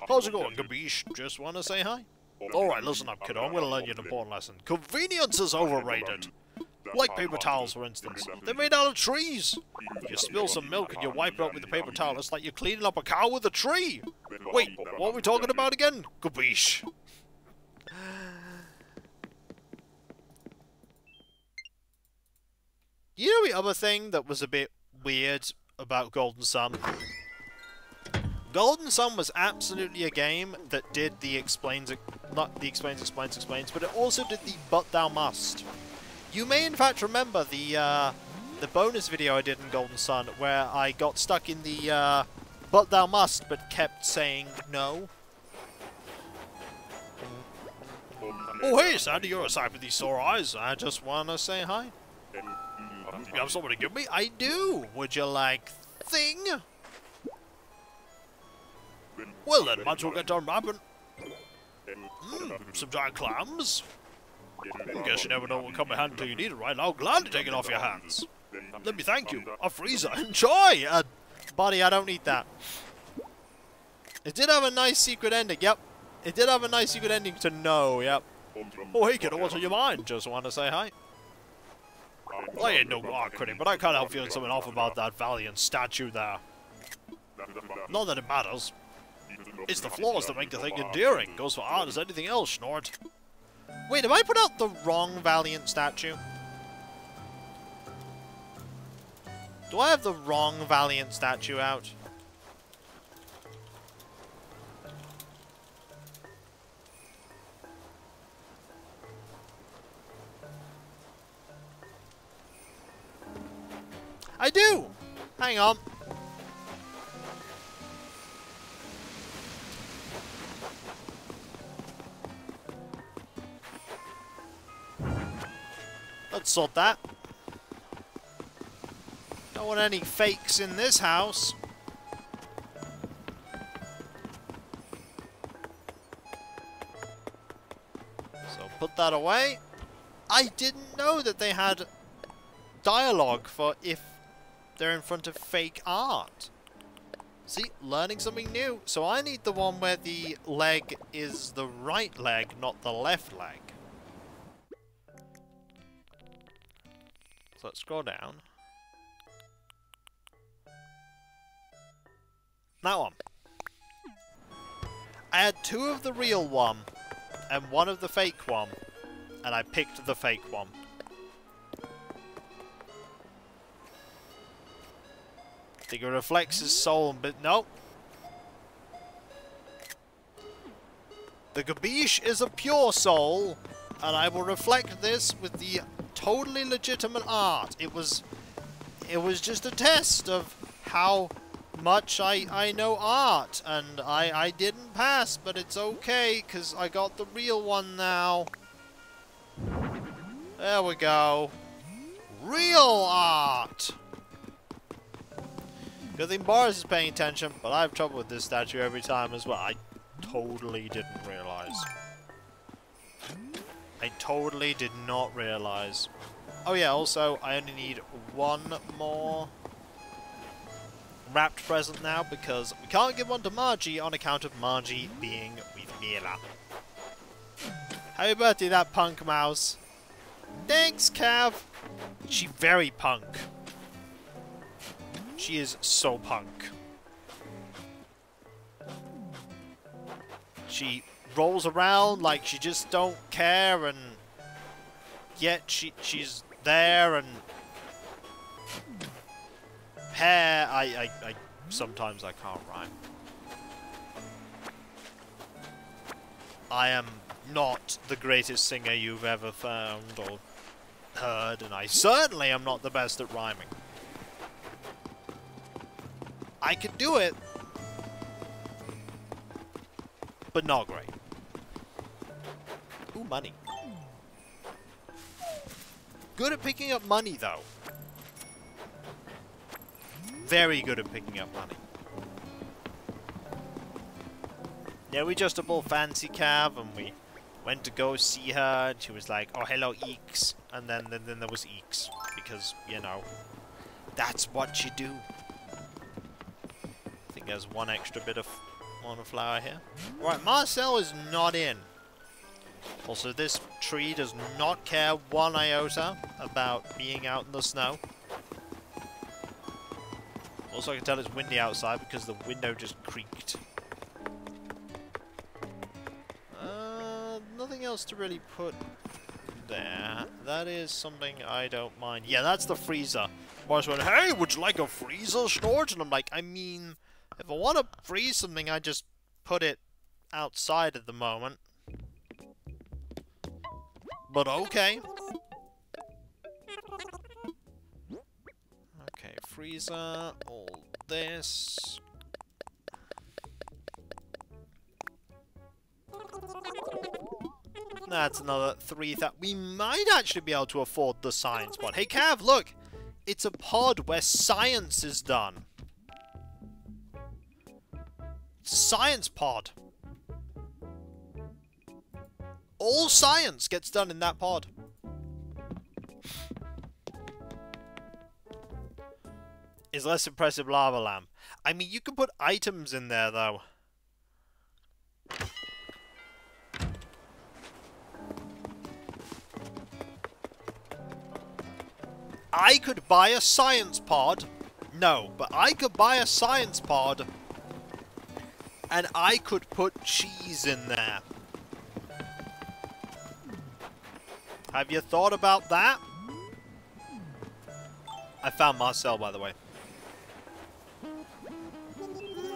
How's it going, Gabish? Just want to say hi. Alright, listen up, kiddo. I'm going to learn you an important lesson. Convenience is overrated. Like paper towels, for instance. They're made out of trees. If you spill some milk and you wipe it up with a paper towel, it's like you're cleaning up a cow with a tree. Wait, what are we talking about again? Gabish. You know the other thing that was a bit weird about Golden Sun? Golden Sun was absolutely a game that did the explains, not the explains, but it also did the but thou must. You may in fact remember the bonus video I did in Golden Sun where I got stuck in the but thou must but kept saying no. Oh hey Sandy, you're aside with these sore eyes. I just wanna say hi. You have something to give me? I do! Would you like thing? Well then, might as well get done wrapping. Some giant clams? Guess you never know what will come in hand until you need it right now. Glad to take it off your hands. Let me thank you. A freezer. Enjoy! Buddy, I don't need that. It did have a nice secret ending, yep. It did have a nice secret ending to no, yep. Oh hey kiddo, what's on your mind? Just want to say hi. I ain't no art critic, but I can't help feeling something off about that valiant statue there. Not that it matters. It's the flaws that make the thing endearing. Goes for art as anything else, Schnort. Wait, have I put out the wrong valiant statue? Do I have the wrong valiant statue out? I do! Hang on. Let's sort that. Don't want any fakes in this house. So put that away. I didn't know that they had dialogue for if they're in front of fake art. See, learning something new. So I need the one where the leg is the right leg, not the left leg. So let's scroll down. That one. I had 2 of the real one and 1 of the fake one, and I picked the fake one. I think it reflects his soul, but nope. The Gabish is a pure soul, and I will reflect this with the totally legitimate art. It was just a test of how much I know art, and I didn't pass, but it's okay, because I got the real one now. There we go. Real art! Good thing Boris is paying attention, but I have trouble with this statue every time as well. I totally didn't realize. I totally did not realize. Oh yeah, also, I only need 1 more wrapped present now, because we can't give one to Margie on account of Margie being with Mila. Happy birthday, that punk mouse. Thanks, Cav. She very punk. She is so punk. She rolls around like she just don't care, and yet she's there, and hair. I sometimes I can't rhyme. I am not the greatest singer you've ever found or heard, and I certainly am not the best at rhyming. I could do it, but not great. Ooh, money. Good at picking up money, though. Very good at picking up money. No adjustable fancy Cav, and we Went to go see her, and she was like, "Oh, hello, Eeks," and then there was Eeks, because you know, that's what you do. I think there's one extra bit of flower here. All right, Marcel is not in. Also, this tree does not care one iota about being out in the snow. Also, I can tell it's windy outside because the window just creaked. Nothing else to really put there. That is something I don't mind. Yeah, that's the freezer. Boss went, "Hey, would you like a freezer, Snort?" And I'm like, I mean, if I want to freeze something, I just put it outside at the moment. But okay. Okay, freezer, all this. That's another 3,000. We might actually be able to afford the science pod. Hey, Cav, look! It's a pod where science is done. Science pod. All science gets done in that pod. Is less impressive lava lamp. I mean, you can put items in there, though. I could buy a science pod. No, but I could buy a science pod. And I could put cheese in there. Have you thought about that? I found Marcel, by the way.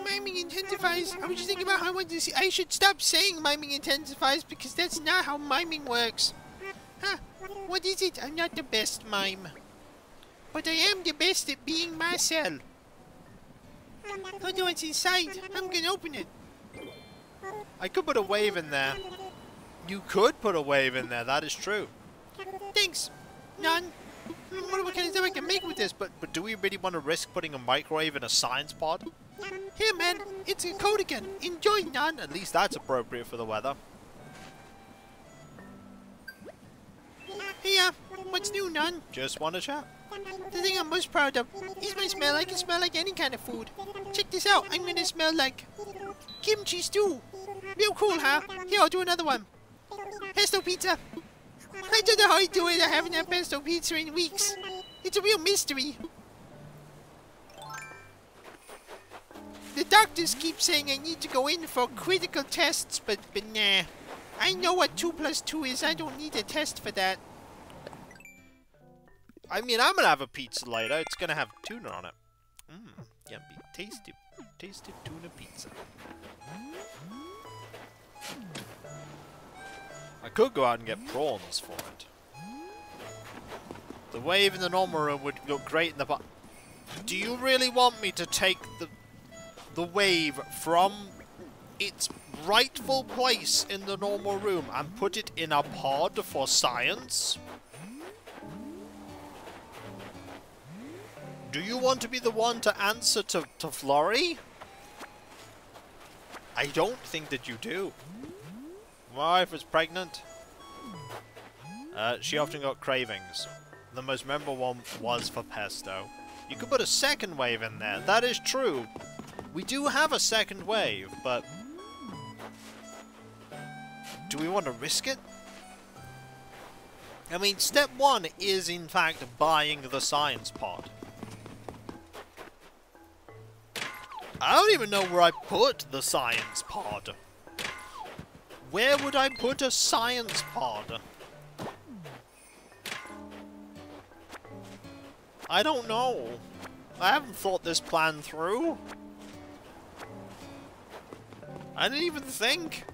Miming intensifies. I was just thinking about how I should stop saying miming intensifies because that's not how miming works. Huh, what is it? I'm not the best mime. But I am the best at being Marcel. Although it's inside, I'm gonna open it. I could put a wave in there. You could put a wave in there, that is true. Thanks. None. I wonder what kind of stuff I can make with this, But do we really want to risk putting a microwave in a science pod? here, man, it's a code again. Enjoy, None. At least that's appropriate for the weather. Hey, what's new, None? Just want to chat. The thing I'm most proud of is my smell. I can smell like any kind of food. Check this out. I'm gonna smell like kimchi stew. Real cool, huh? Here, I'll do another one. Pesto pizza. I don't know how I do it. I haven't had pesto pizza in weeks. It's a real mystery. The doctors keep saying I need to go in for critical tests, but nah. I know what 2 + 2 is. I don't need a test for that. I mean, I'm gonna have a pizza later. It's gonna have tuna on it. Mmm, yummy. Tasty, tasty tuna pizza. I could go out and get prawns for it. The wave in the normal room would look great in the pot. Do you really want me to take the wave from its rightful place in the normal room and put it in a pod for science? Do you want to be the one to answer to Florrie? I don't think that you do. My wife was pregnant. She often got cravings. The most memorable one was for pesto. You could put a second wave in there. That is true. We do have a second wave, but do we want to risk it? I mean, step 1 is in fact buying the science pod. I don't even know where I put the science pod. Where would I put a science pod? I don't know. I haven't thought this plan through. I didn't even think.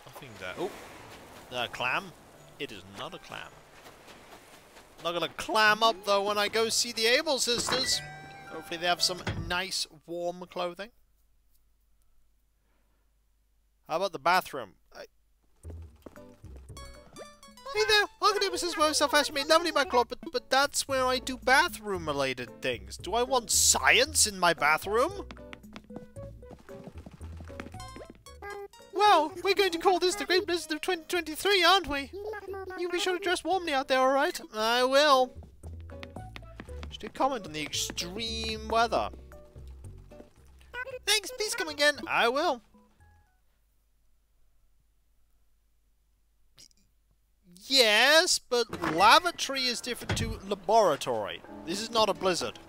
Nothing there. Oh, a clam. It is not a clam. Not gonna clam up though when I go see the Able sisters. Hopefully they have some nice warm clothing. How about the bathroom? Hey there, welcome to Mrs. Well Self-Estimated Lovely My Club, But that's where I do bathroom-related things. Do I want science in my bathroom? well, we're going to call this the Great Blizzard of 2023, aren't we? You be sure to dress warmly out there, alright? I will. Just a comment on the extreme weather. Thanks, please come again. I will. Yes, but lavatory is different to laboratory. This is not a blizzard.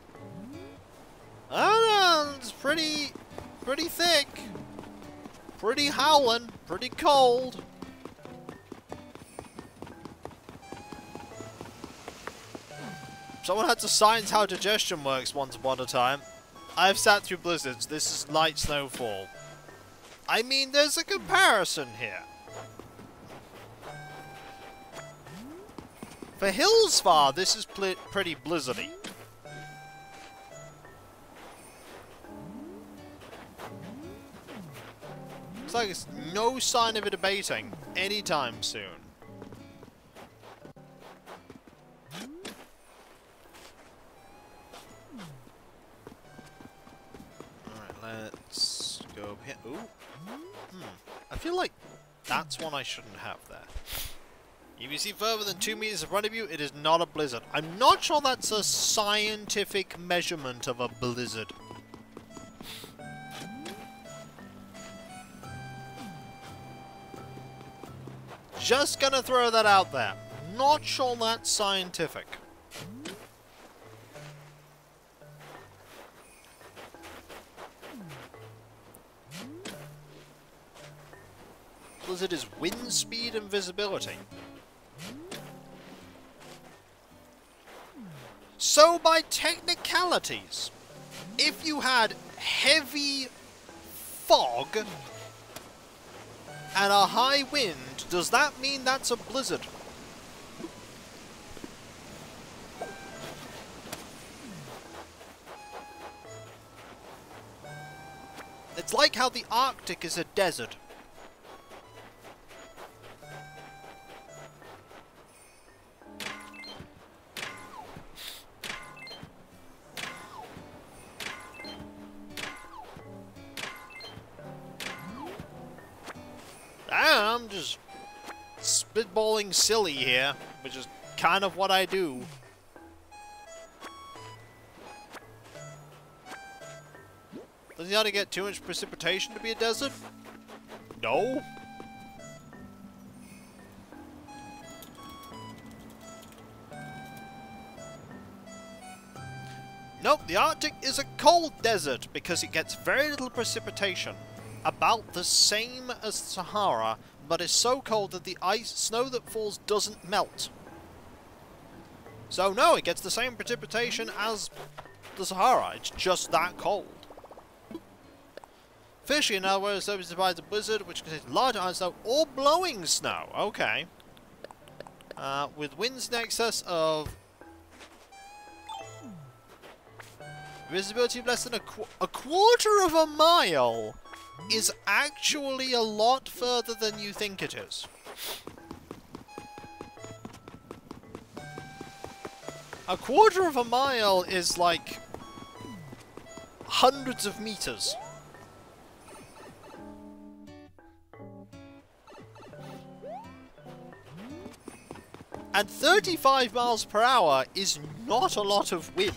I don't know, it's pretty thick. Pretty howling, pretty cold. Someone had to science how digestion works once upon a time. I've sat through blizzards. This is light snowfall. I mean, there's a comparison here. For Hillsfar, this is pretty blizzardy. Looks like there's no sign of it abating anytime soon. Alright, let's go up here. Ooh. I feel like that's one I shouldn't have there. If you see further than 2 meters in front of you, it is not a blizzard. I'm not sure that's a scientific measurement of a blizzard. Just gonna throw that out there. Not sure that's scientific. Blizzard is wind speed and visibility. So by technicalities, if you had heavy fog and a high wind, does that mean that's a blizzard? It's like how the Arctic is a desert. I'm just spitballing silly here, which is kind of what I do. Does he have to get too much precipitation to be a desert? No. Nope, the Arctic is a cold desert because it gets very little precipitation. About the same as Sahara, but is so cold that the snow that falls doesn't melt. So no, it gets the same precipitation as the Sahara, it's just that cold. Fishy, in other words, service divides a blizzard, which contains large ice snow or blowing snow. Okay. With winds in excess of visibility of less than a quarter of a mile is actually a lot further than you think it is. A quarter of a mile is like hundreds of meters. And 35 miles per hour is not a lot of wind.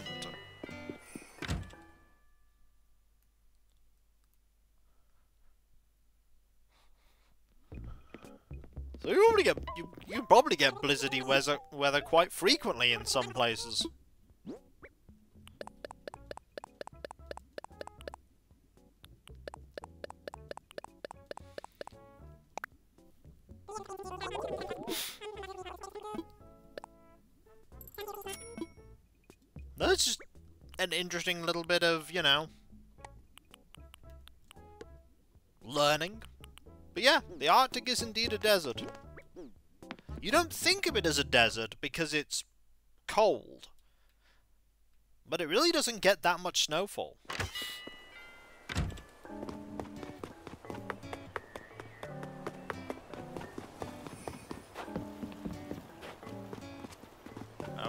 So you probably get blizzardy weather quite frequently in some places. That's just an interesting little bit of, you know, learning. But yeah, the Arctic is indeed a desert. You don't think of it as a desert because it's cold. But it really doesn't get that much snowfall.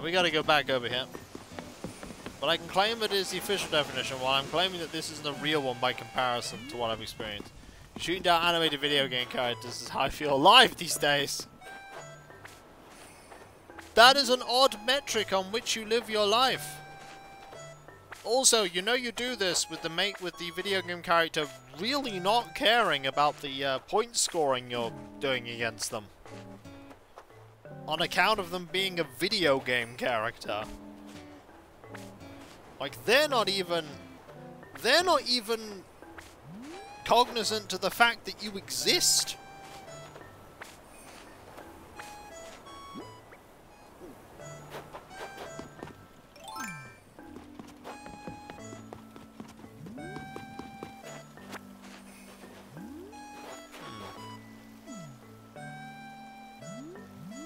we gotta go back over here. But I can claim it is the official definition, while I'm claiming that this isn't a real one by comparison to what I've experienced. Shooting down animated video game characters is how I feel alive these days. That is an odd metric on which you live your life. Also, you know you do this with the video game character really not caring about the point scoring you're doing against them. On account of them being a video game character. Like, they're not even cognizant to the fact that you exist.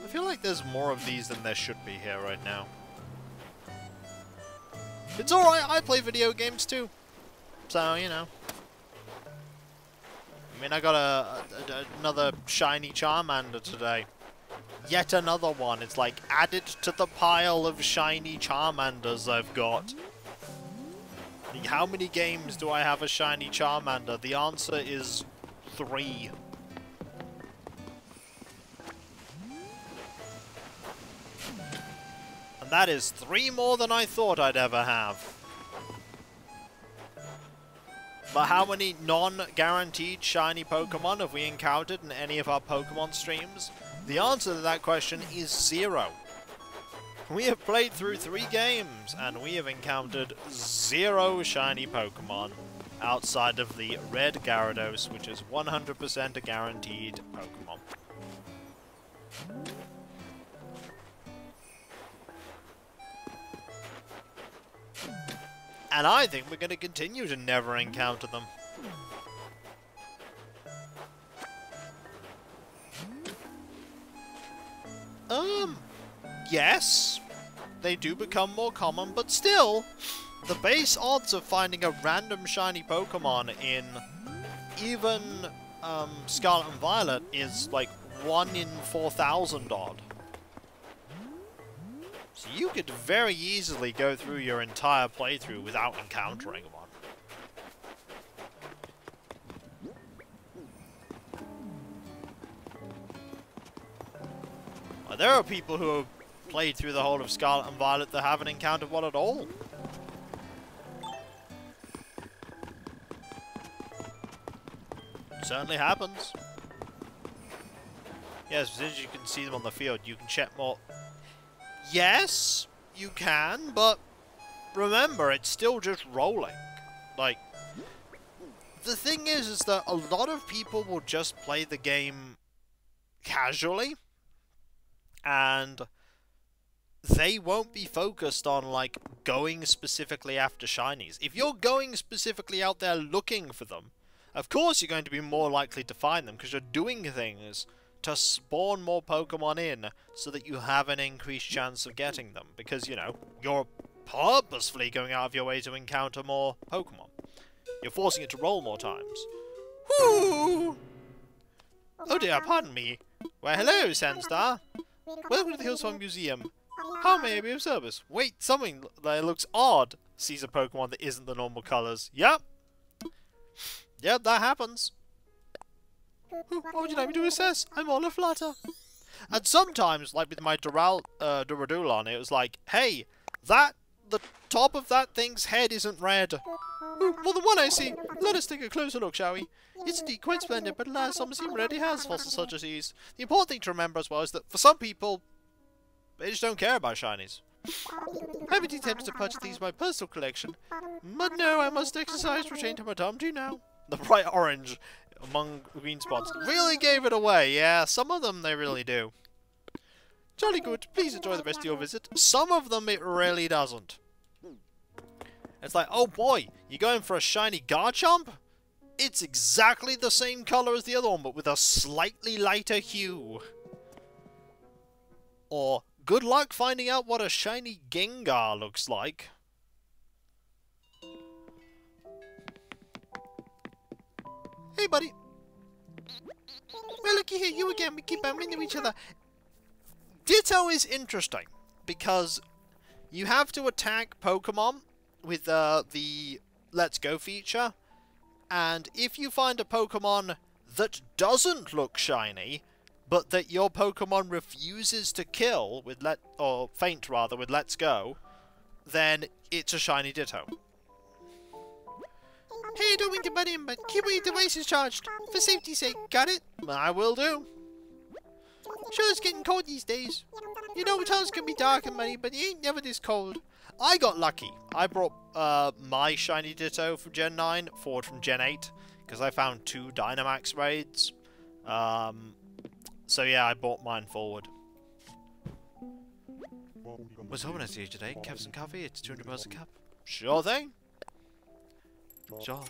I feel like there's more of these than there should be here right now. It's alright, I play video games too. So, you know. I mean, I got another shiny Charmander today. Yet another one. It's like added to the pile of shiny Charmanders I've got. How many games do I have a shiny Charmander? The answer is 3. And that is 3 more than I thought I'd ever have. But how many non-guaranteed shiny Pokemon have we encountered in any of our Pokemon streams? The answer to that question is 0. We have played through 3 games, and we have encountered 0 shiny Pokemon outside of the red Gyarados, which is 100% a guaranteed Pokemon. And I think we're going to continue to never encounter them. Yes, they do become more common, but still, the base odds of finding a random shiny Pokemon in even Scarlet and Violet is like 1 in 4,000 odd. So you could very easily go through your entire playthrough without encountering one. Well, there are people who have played through the whole of Scarlet and Violet that haven't encountered one at all. Certainly happens. Yes, since you can see them on the field, you can check more. Yes, you can, but remember, it's still just rolling. Like, the thing is that a lot of people will just play the game casually, and they won't be focused on, like, going specifically after shinies. If you're going specifically out there looking for them, of course you're going to be more likely to find them, because you're doing things to spawn more Pokemon in, so that you have an increased chance of getting them. Because, you know, you're purposefully going out of your way to encounter more Pokemon. You're forcing it to roll more times. Whoo! Oh dear, pardon me. Well, hello, Sandstar. Welcome to the Hillsong Museum. How may I be of service? Wait, something that looks odd sees a Pokemon that isn't the normal colours. Yep. Yep, that happens. What would you like me to assess? I'm all aflutter. And sometimes, like with my Duradulon, it was like, hey, the top of that thing's head isn't red. Well, the one I see. Let us take a closer look, shall we? It's indeed quite splendid, but alas, some seem already has fossils such as these. The important thing to remember as well is that for some people, they just don't care about shinies. I've been tempted to purchase these in my personal collection, but no, I must exercise restraint on my tongue, do you know? The bright orange among green spots really gave it away. Yeah, some of them they really do. Jolly good. Please enjoy the rest of your visit. Some of them it really doesn't. It's like, oh boy, you're going for a shiny Garchomp? It's exactly the same color as the other one, but with a slightly lighter hue. Or, good luck finding out what a shiny Gengar looks like. Hey, buddy. Well, looky here, you again. We keep bumping into each other. Ditto is interesting. because you have to attack Pokemon with the Let's Go feature, and if you find a Pokemon that doesn't look shiny, but that your Pokemon refuses to kill with faint rather with Let's Go, then it's a shiny Ditto. Hey, I don't mean to butt in, but keep your devices charged. For safety's sake, got it? I will do. Sure, it's getting cold these days. You know, tunnels can be dark and muddy, but it ain't never this cold. I got lucky. I brought my shiny Ditto from Gen 9 forward from Gen 8, because I found 2 Dynamax raids. So yeah, I brought mine forward. Was hoping to see you today. Caps and coffee, it's 200 bucks a cup. Sure thing. Sure.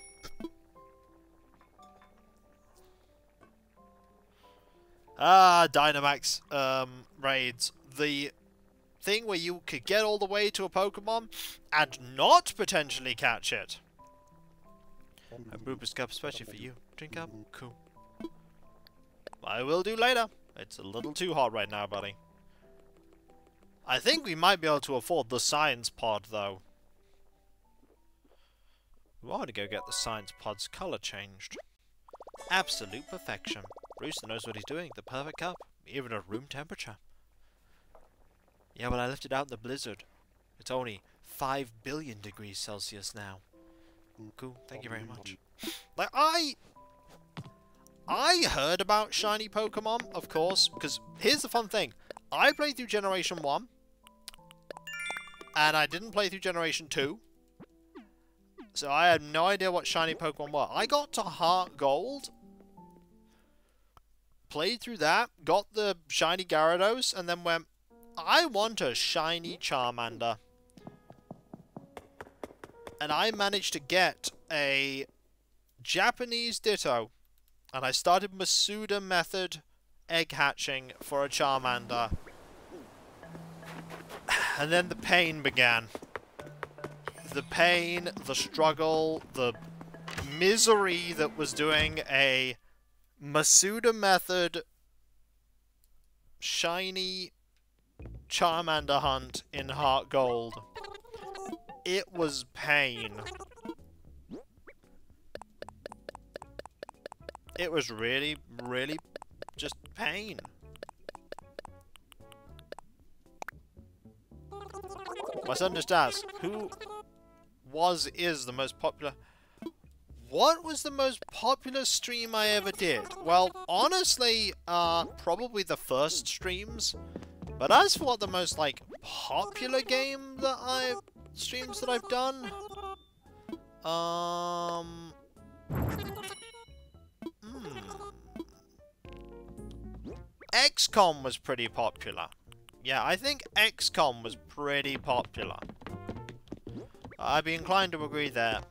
Dynamax raids. The thing where you could get all the way to a Pokemon and not potentially catch it. A Brewers Cup especially for you. Drink up? Cool. I will do later. It's a little too hot right now, buddy. I think we might be able to afford the Science Pod, though. We want to go get the Science Pod's colour changed. Absolute perfection. Rooster knows what he's doing. The perfect cup. Even at room temperature. Yeah, well, I left it out in the blizzard. It's only 5 billion degrees Celsius now. Cool. Thank you very much. Like, I heard about shiny Pokemon, of course, because here's the fun thing. I played through Generation 1, and I didn't play through Generation 2, so I had no idea what shiny Pokemon were. I got to Heart Gold, played through that, got the shiny Gyarados, and then went, I want a shiny Charmander. And I managed to get a Japanese Ditto. And I started Masuda method egg hatching for a Charmander. And then the pain began. The pain, the struggle, the misery that was doing a Masuda method shiny Charmander hunt in Heart Gold. It was pain. It was really, really just pain. My son just asked, who is the most popular... What was the most popular stream I ever did? Well, honestly, probably the first streams. But as for what the most, like, popular game that streams that I've done... XCOM was pretty popular. Yeah, I think XCOM was pretty popular. I'd be inclined to agree there.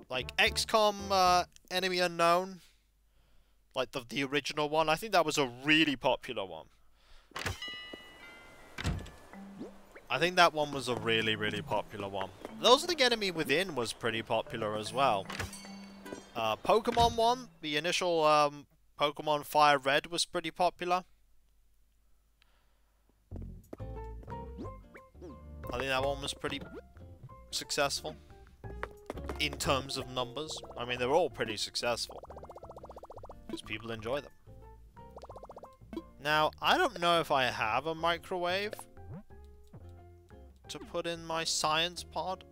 Like, XCOM, Enemy Unknown. Like, the original one. I think that was a really popular one. I think that one was a really, really popular one. Those of the Enemy Within was pretty popular as well. Pokemon one, the initial, Pokemon Fire Red was pretty popular. I think that one was pretty successful. In terms of numbers. I mean, they're all pretty successful. Because people enjoy them. Now, I don't know if I have a microwave to put in my Science Pod.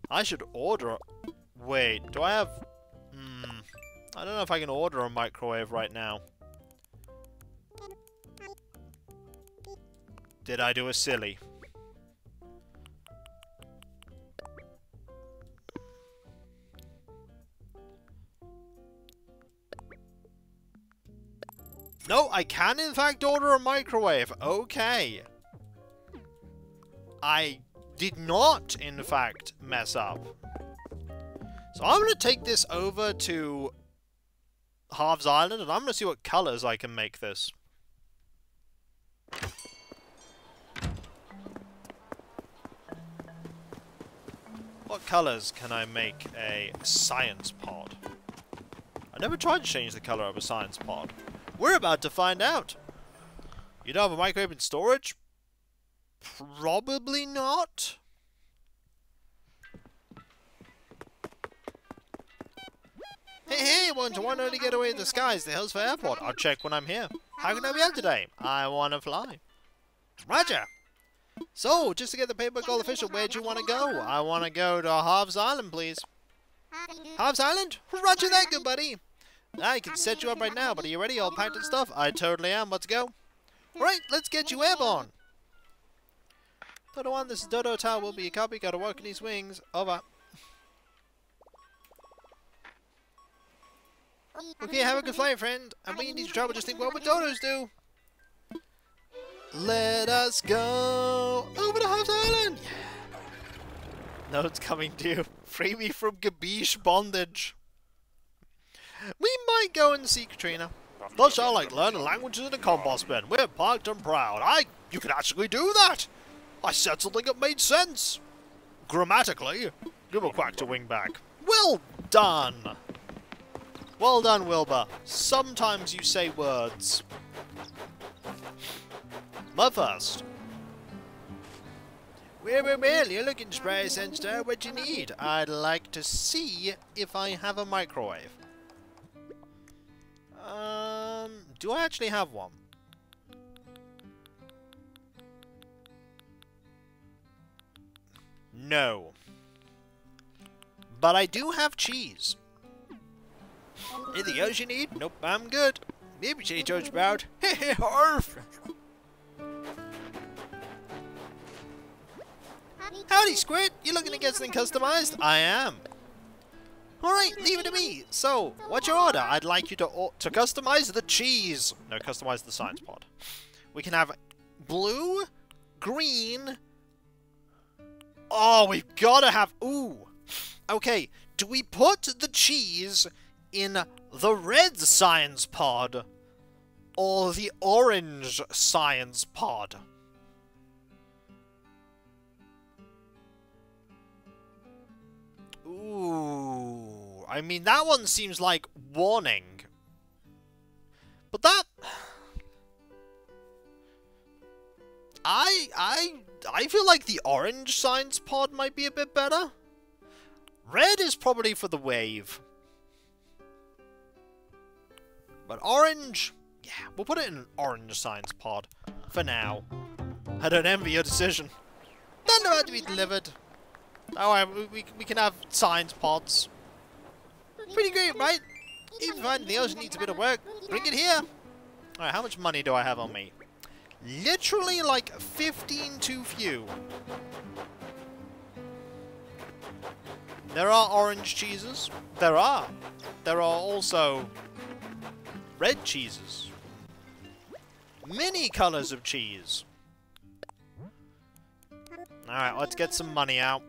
I should order... Wait, do I have... I don't know if I can order a microwave right now. Did I do a silly? No, I can in fact order a microwave. Okay. I did not, in fact, mess up. So I'm going to take this over to Halves Island, and I'm going to see what colours I can make this. What colours can I make a Science Pod? I never tried to change the colour of a Science Pod. We're about to find out. You don't have a microwave in storage? Probably not. Hey, want one early getaway in the skies, the Hillsville Airport. I'll check when I'm here. How can I be out today? I want to fly. Roger. So, just to get the paperwork all official, where'd you want to go? I want to go to Harv's Island, please. Harv's Island? Roger that, good buddy. I can set you up right now, but are you ready? All packed and stuff? I totally am. Let's go. Alright, let's get you airborne. Dodo 1, this is Dodo Tower. Will be a copy. Gotta work in these wings. Over. Okay, have a good flight, friend. And when you need trouble, just think what would Dodos do? Let us go over to Harv's Island. Yeah. Note's coming due. Free me from Gabish bondage. We might go and see Katrina. Does sound like learning languages in a compost bin. We're parked and proud. You can actually do that. I said something that made sense. Grammatically. Give a quack to wingback. Well done. Well done, Wilbur. Sometimes you say words. But first. Well, you're looking spry, Sensor. What you need? I'd like to see if I have a microwave. Do I actually have one? No. But I do have cheese. Anything else you need? Nope, I'm good. Maybe change George Sprout. Hey, harf! Howdy, Squirt! You looking to get something customized? I am. Alright, leave it to me. So, what's your order? I'd like you to customize the cheese. No, customize the science pod. We can have blue, green. Oh, we've got to have... Ooh. Okay, do we put the cheese in the red science pod or the orange science pod? Ooh, I mean that one seems like warning, but that I feel like the orange science pod might be a bit better. Red is probably for the wave, but orange, yeah, we'll put it in an orange science pod for now. I don't envy your decision. None about to be delivered. Oh, we can have science pods. Pretty great, right? Even if anything else needs a bit of work, bring it here. Alright, how much money do I have on me? Literally like 15 too few. There are orange cheeses. There are. There are also red cheeses. Many colors of cheese. Alright, let's get some money out.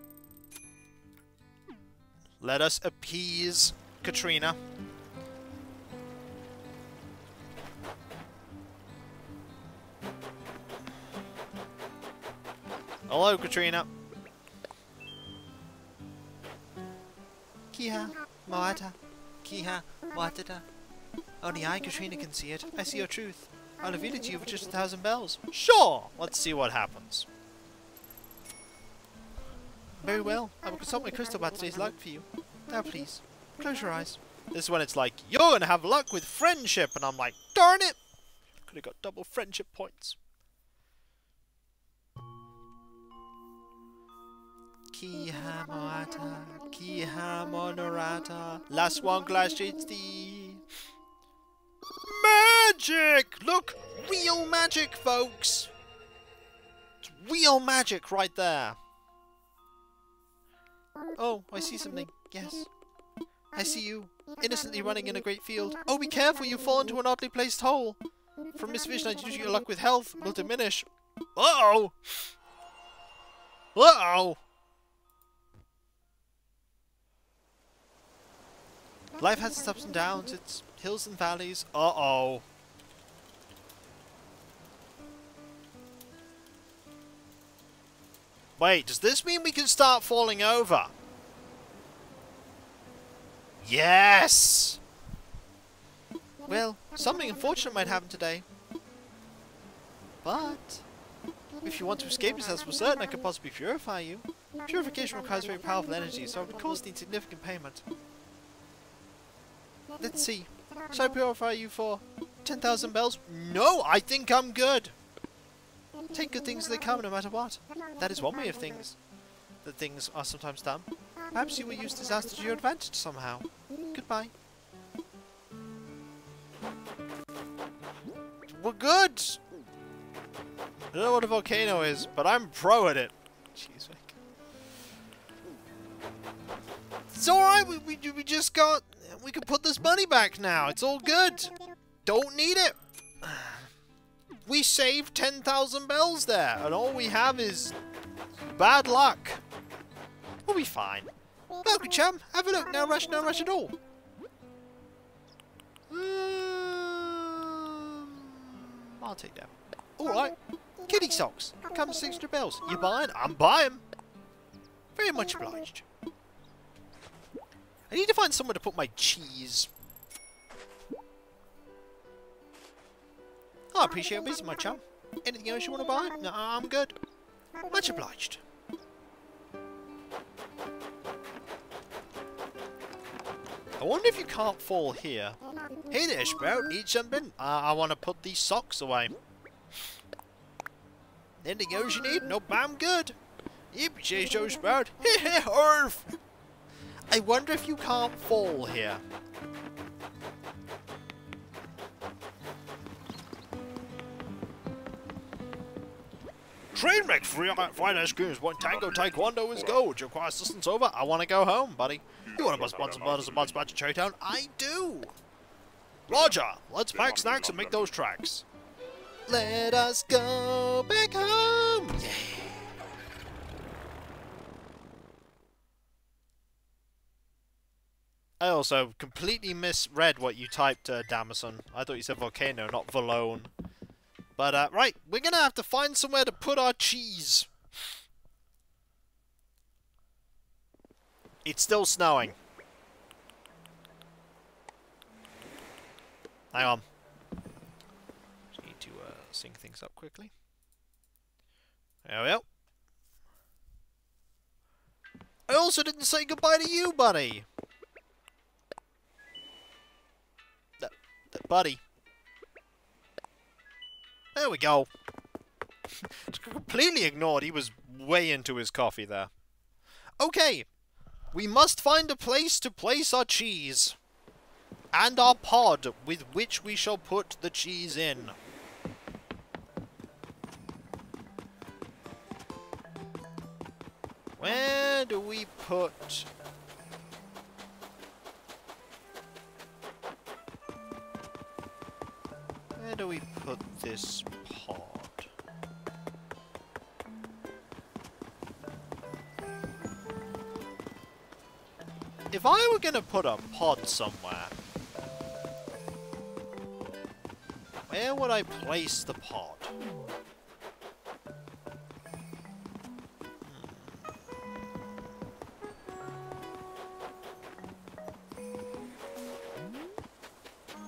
Let us appease Katrina. Hello, Katrina. Kiha, Moata, Kiha, Moatata. Only I, Katrina, can see it. I see your truth. I'll reveal it to you for just 1,000 bells. Sure! Let's see what happens. Very well. I will consult my crystal about today's luck for you. Now please, close your eyes. This is when it's like, you're gonna have luck with friendship, and I'm like, darn it! Could have got double friendship points. Kiha Moata, Kiha Monorata, Last one glass HD. Magic! Look! Real magic, folks! It's real magic right there. Oh, I see something. Yes. I see you, innocently running in a great field. Oh, be careful, you fall into an oddly placed hole. From this vision, I deduce your luck with health will diminish. Uh-oh! Uh-oh! Life has its ups and downs, its hills and valleys. Uh-oh. Wait, does this mean we can start falling over? Yes! Well, something unfortunate might happen today. But if you want to escape this house for certain, I could possibly purify you. Purification requires very powerful energy, so it would cost a significant payment. Let's see. Shall I purify you for 10,000 bells? No, I think I'm good. Take good things as they come, no matter what. That is one way of things. That things are sometimes done. Perhaps you will use disaster to your advantage somehow. Goodbye. We're good. I don't know what a volcano is, but I'm pro at it. Jeez, Vic. It's alright, we just got... We can put this money back now. It's all good. Don't need it. We saved 10,000 bells there, and all we have is bad luck. We'll be fine. Welcome, chum. Have a look. No rush at all. I'll take that. Alright. Kitty socks. Come 600 bells. You buying? I'm buying. Very much obliged. I need to find somewhere to put my cheese. I appreciate your visit, my chum. Anything else you want to buy? No, I'm good. Much obliged. I wonder if you can't fall here. Hey there, Sprout. Need something? I want to put these socks away. Anything else you need? Nope, I'm good. Yep, say so, Sprout. Heh, Orf. I wonder if you can't fall here. Train wreck, fried ice creams, one tango, taekwondo is go. Do you require assistance over? I want to go home, buddy. You want to bust butts and butters and butts back to Cherrytown? I do. Roger, let's pack snacks and make those tracks. Let us go back home. Yeah. I also completely misread what you typed, Damison. I thought you said volcano, not Valone. But, right, we're gonna have to find somewhere to put our cheese. It's still snowing. Hang on. Just need to, sync things up quickly. There we go. I also didn't say goodbye to you, buddy. Buddy. There we go. Completely ignored. He was way into his coffee there. Okay. We must find a place to place our cheese. And our pod with which we shall put the cheese in. Where do we put... Where do we put this pod? If I were gonna put a pod somewhere, where would I place the pod?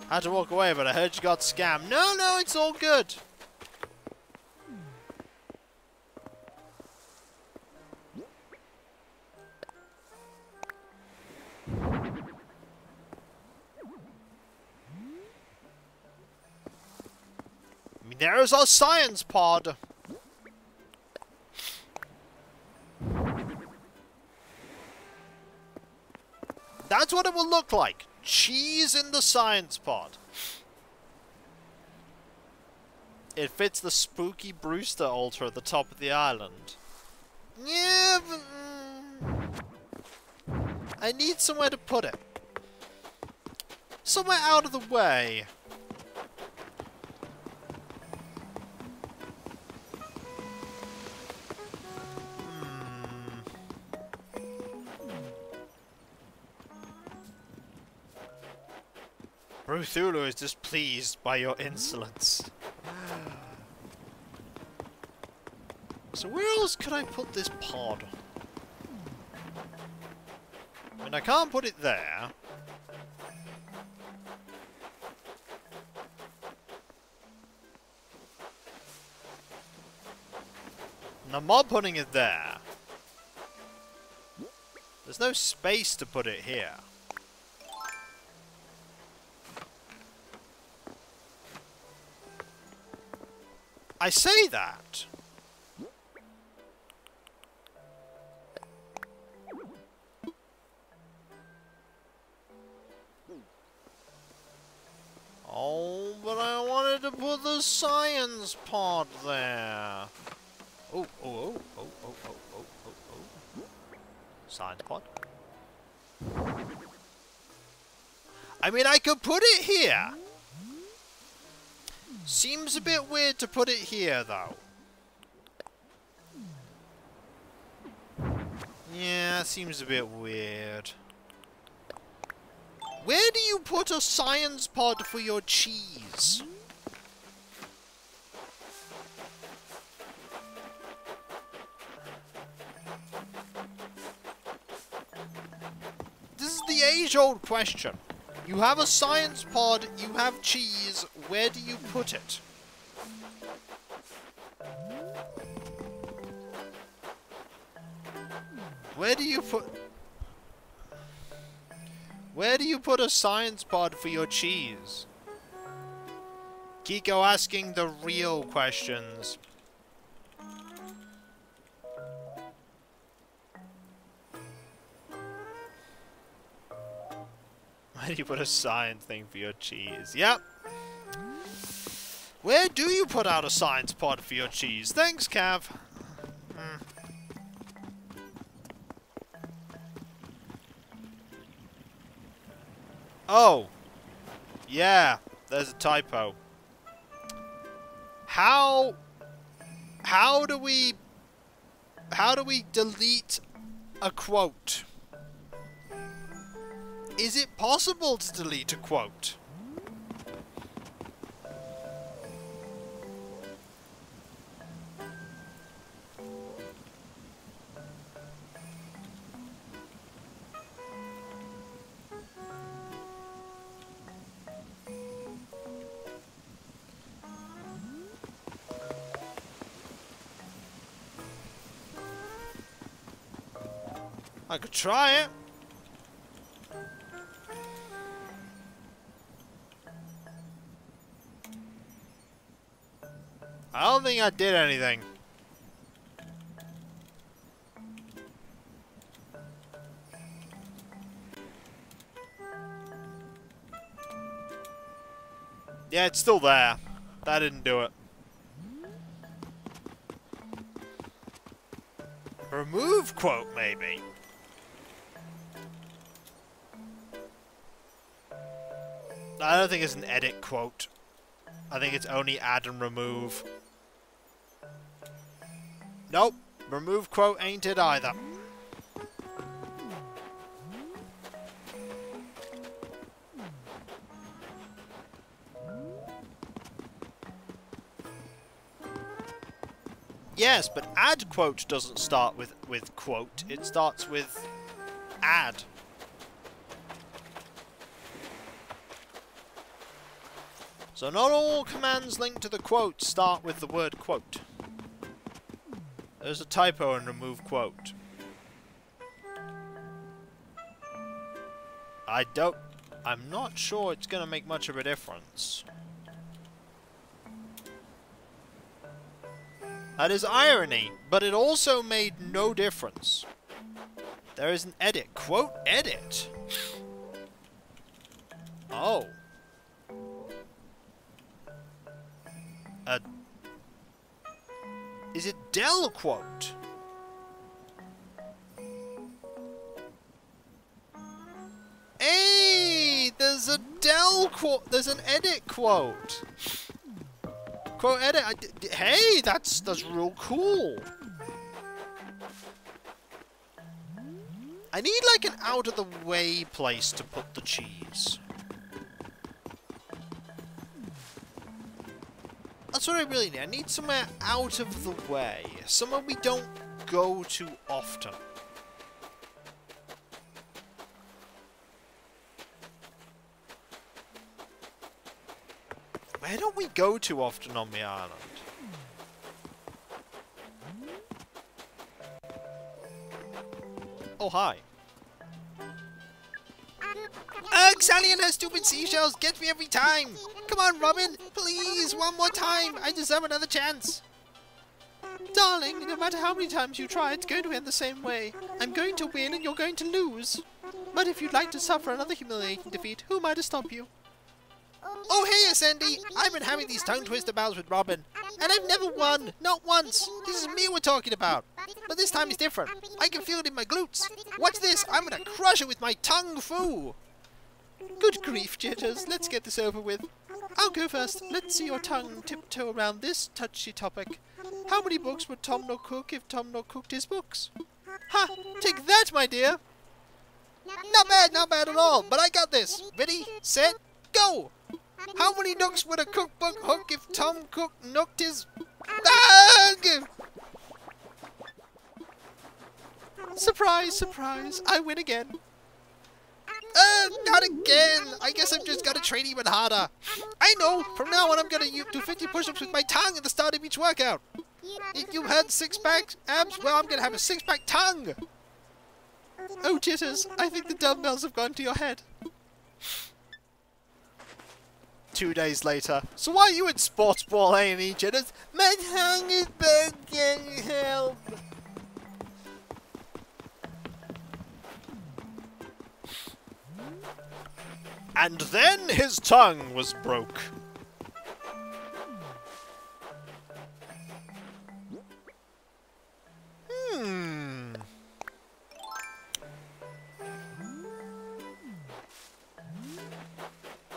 Had to walk away, but I heard you got scammed. No, no, it's all good. I mean, there's our science pod. That's what it will look like. Cheese in the science pod. It fits the spooky Brewster altar at the top of the island. Yeah, but... I need somewhere to put it. Somewhere out of the way. Cthulhu is displeased by your insolence. So where else could I put this pod? I mean, I can't put it there. And I'm not putting it there. There's no space to put it here. I say that. Oh, but I wanted to put the science pod there. Oh, oh, oh, oh, oh, oh, oh, oh, oh. Science pod. I mean, I could put it here. Seems a bit weird to put it here, though. Yeah, seems a bit weird. Where do you put a science pod for your cheese? This is the age-old question. You have a science pod, you have cheese, where do you put it? Where do you put a science pod for your cheese? Kiko asking the real questions. Where do you put a science thing for your cheese? Yep. Where do you put out a science pod for your cheese? Thanks, Cav. Oh. Yeah, there's a typo. How do we delete a quote? Is it possible to delete a quote? I could try it. I don't think I did anything. Yeah, it's still there. That didn't do it. Remove quote, maybe. I don't think it's an edit quote. I think it's only add and remove. Nope. Remove quote ain't it either. Yes, but add quote doesn't start with quote. It starts with add. So not all commands linked to the quote start with the word quote. There's a typo in remove quote. I'm not sure it's going to make much of a difference. That is irony, but it also made no difference. There is an edit. Quote edit. Oh. Is it del quote? Hey, there's a del quote. There's an edit quote. Quote edit. Hey, that's real cool. I need like an out of the way place to put the cheese. That's what I really need. I need somewhere out of the way. Somewhere we don't go too often. Where don't we go too often on the island? Oh, hi. Ugh, Sally and her stupid seashells get me every time. Come on, Robin. Please, one more time. I deserve another chance. Darling, no matter how many times you try, it's going to end the same way. I'm going to win and you're going to lose. But if you'd like to suffer another humiliating defeat, who am I to stop you? Oh, hey, Sandy. I've been having these tongue twister battles with Robin, and I've never won. Not once. This is me we're talking about. But this time is different. I can feel it in my glutes. Watch this. I'm going to crush it with my tongue foo. Good grief, Jitters. Let's get this over with. I'll go first. Let's see your tongue tiptoe around this touchy topic. How many books would Tom not cook if Tom not cooked his books? Ha! Take that, my dear! Not bad at all, but I got this. Ready, set, go! How many nooks would a cookbook hook if Tom Cook nooked his... Surprise, surprise, I win again. Not again! I guess I've just got to train even harder. I know! From now on I'm going to do 50 push-ups with my tongue at the start of each workout. If you had six-pack abs, well, I'm going to have a six-pack tongue! Oh, Jitters, I think the dumbbells have gone to your head. 2 days later. So why are you in sports ball A&E, Jitters? My tongue is broken, help! And then his tongue was broke.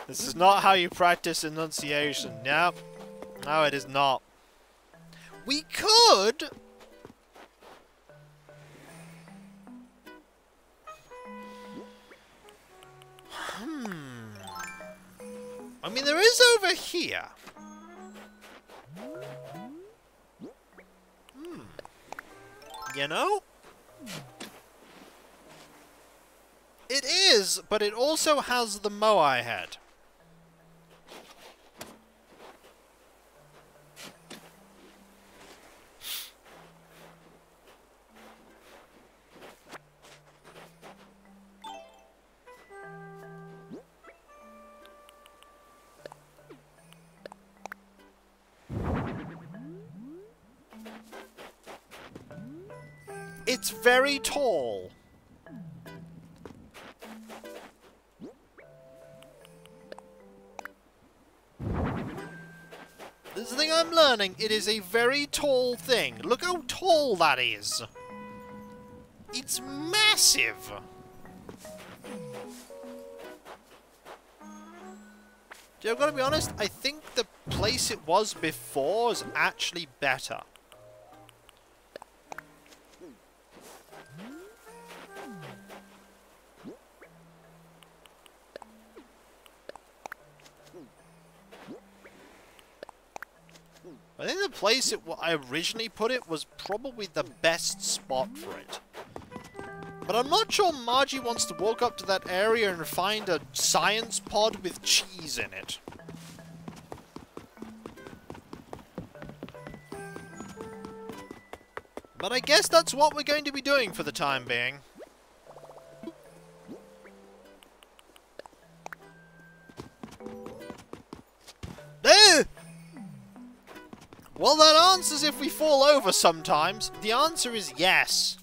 This is not how you practice enunciation. Yep. No, it is not. We could... I mean, there is over here. You know? It is, but it also has the Moai head. It's very tall. This is the thing I'm learning. It is a very tall thing. Look how tall that is. It's massive. I've got to be honest, I think the place it was before is actually better. I think the place I originally put it was probably the best spot for it. But I'm not sure Margie wants to walk up to that area and find a science pod with cheese in it. But I guess that's what we're going to be doing for the time being. Well, that answers if we fall over sometimes. The answer is yes.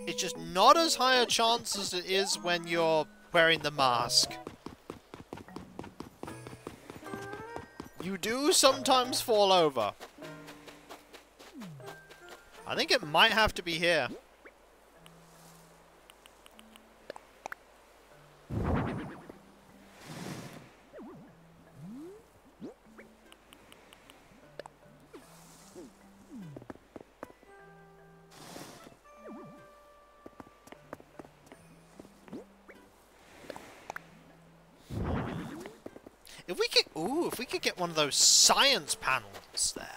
It's just not as high a chance as it is when you're wearing the mask. You do sometimes fall over. I think it might have to be here. If we could get one of those science panels there.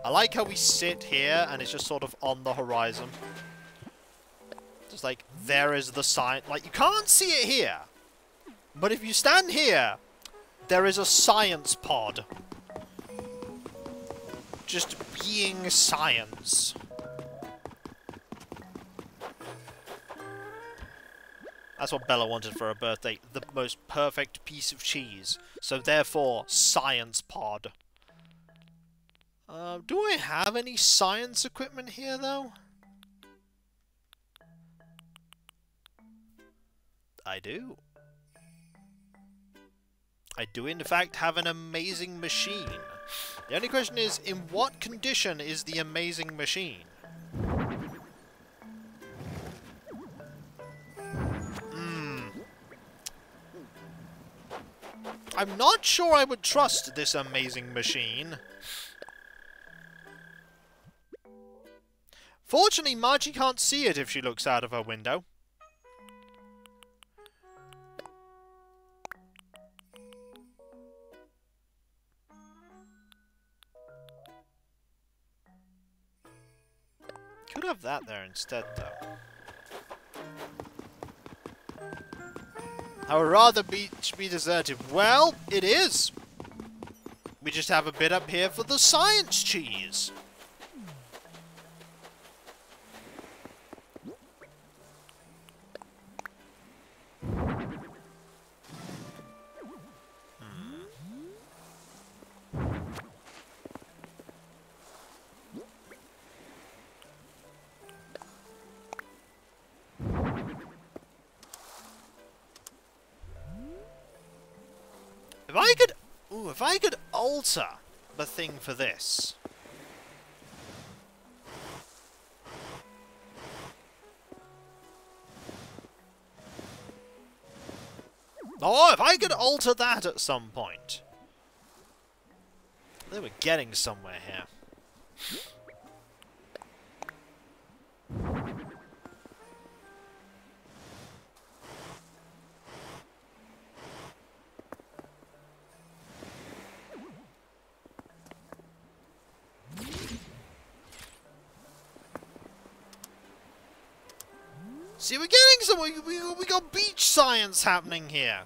I like how we sit here and it's just sort of on the horizon. Just like, there is the science. Like, you can't see it here. But if you stand here, there is a science pod. Just being science. That's what Bella wanted for her birthday. The most perfect piece of cheese. So therefore, science pod. Do I have any science equipment here, though? I do. I do, in fact, have an amazing machine. The only question is, in what condition is the amazing machine? I'm not sure I would trust this amazing machine. Fortunately, Margie can't see it if she looks out of her window. Could have that there instead, though. I would rather beach be deserted. Well, it is. We just have a bit up here for the science cheese. If I could alter the thing for this. Oh, if I could alter that at some point. They were getting somewhere here. See, we're getting somewhere. We got beach science happening here.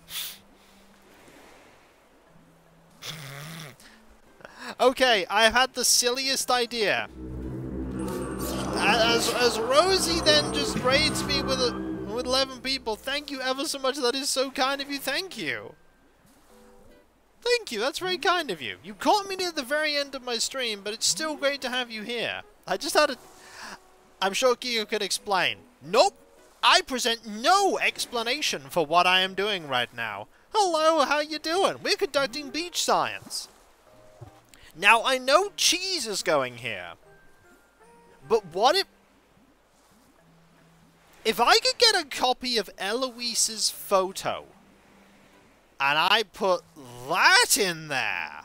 Okay, I've had the silliest idea. As Rosie then just raids me with 11 people. Thank you ever so much. That is so kind of you. Thank you. Thank you. That's very kind of you. You caught me near the very end of my stream, but it's still great to have you here. I just had a... I'm sure Kyo could explain. Nope. I present no explanation for what I am doing right now. Hello, how you doing? We're conducting beach science. Now, I know cheese is going here. But what if I could get a copy of Eloise's photo, and I put that in there?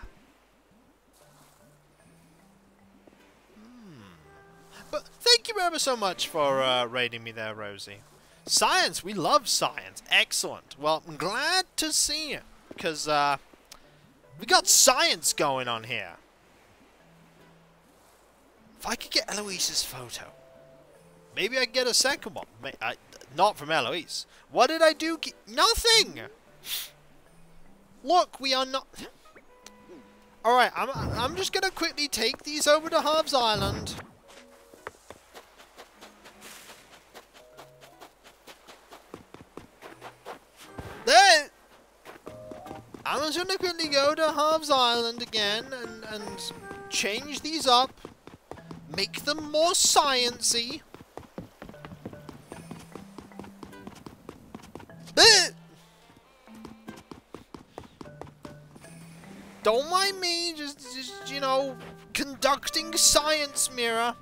But thank you ever so much for raiding me there, Rosie. Science, we love science. Excellent. Well, I'm glad to see it, because we got science going on here. If I could get Eloise's photo, maybe I could get a second one. Not from Eloise. What did I do? Nothing! Look, we are not... Alright, I'm just going to quickly take these over to Harv's Island. There! I'm just going to quickly go to Harv's Island again and change these up. Make them more science-y. Don't mind me, just, you know, conducting science, Mira.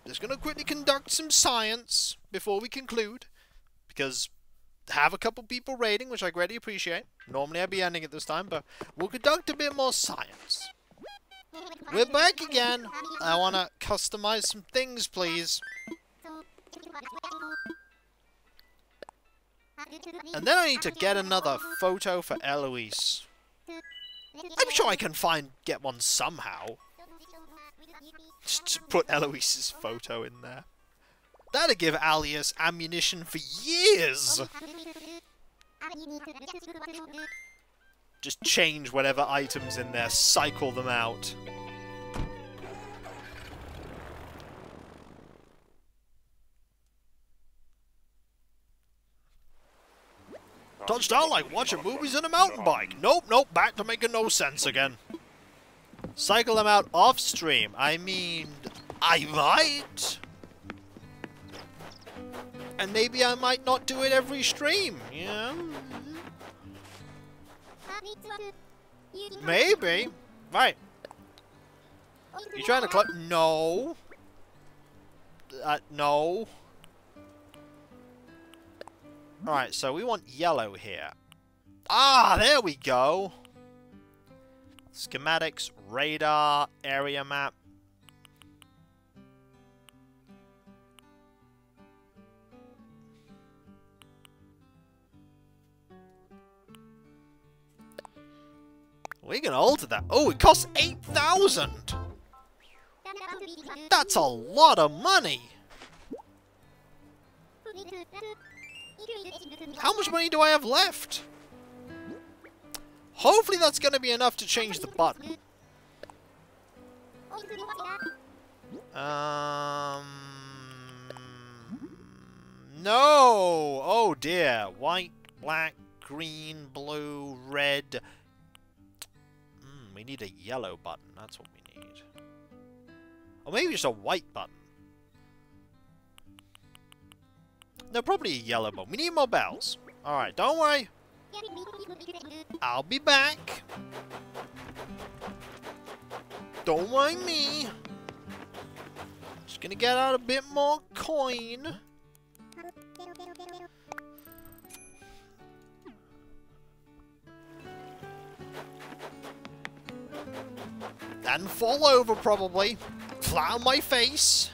Just gonna quickly conduct some science before we conclude. Because I have a couple people raiding, which I greatly appreciate. Normally I'd be ending it this time, but we'll conduct a bit more science. We're back again. I want to customize some things, please. And then I need to get another photo for Eloise. I'm sure I can get one somehow. Just put Eloise's photo in there. That'd give Alias ammunition for years! Just change whatever items in there, cycle them out. Touchdown like watching movies in a mountain bike. Nope, nope, back to making no sense again. Cycle them out off stream. I mean, I might. And maybe I might not do it every stream, you know? Maybe. Right. You trying to close? No. No. Alright, so we want yellow here. Ah, there we go. Schematics, radar, area map. We can alter that. Oh, it costs 8,000! That's a lot of money! How much money do I have left? Hopefully that's going to be enough to change the button. No! Oh dear. White, black, green, blue, red. We need a yellow button. That's what we need. Or maybe just a white button. No, probably a yellow button. We need more bells. Alright, don't worry. I'll be back. Don't mind me. Just gonna get out a bit more coin. And fall over, probably. Flat on my face.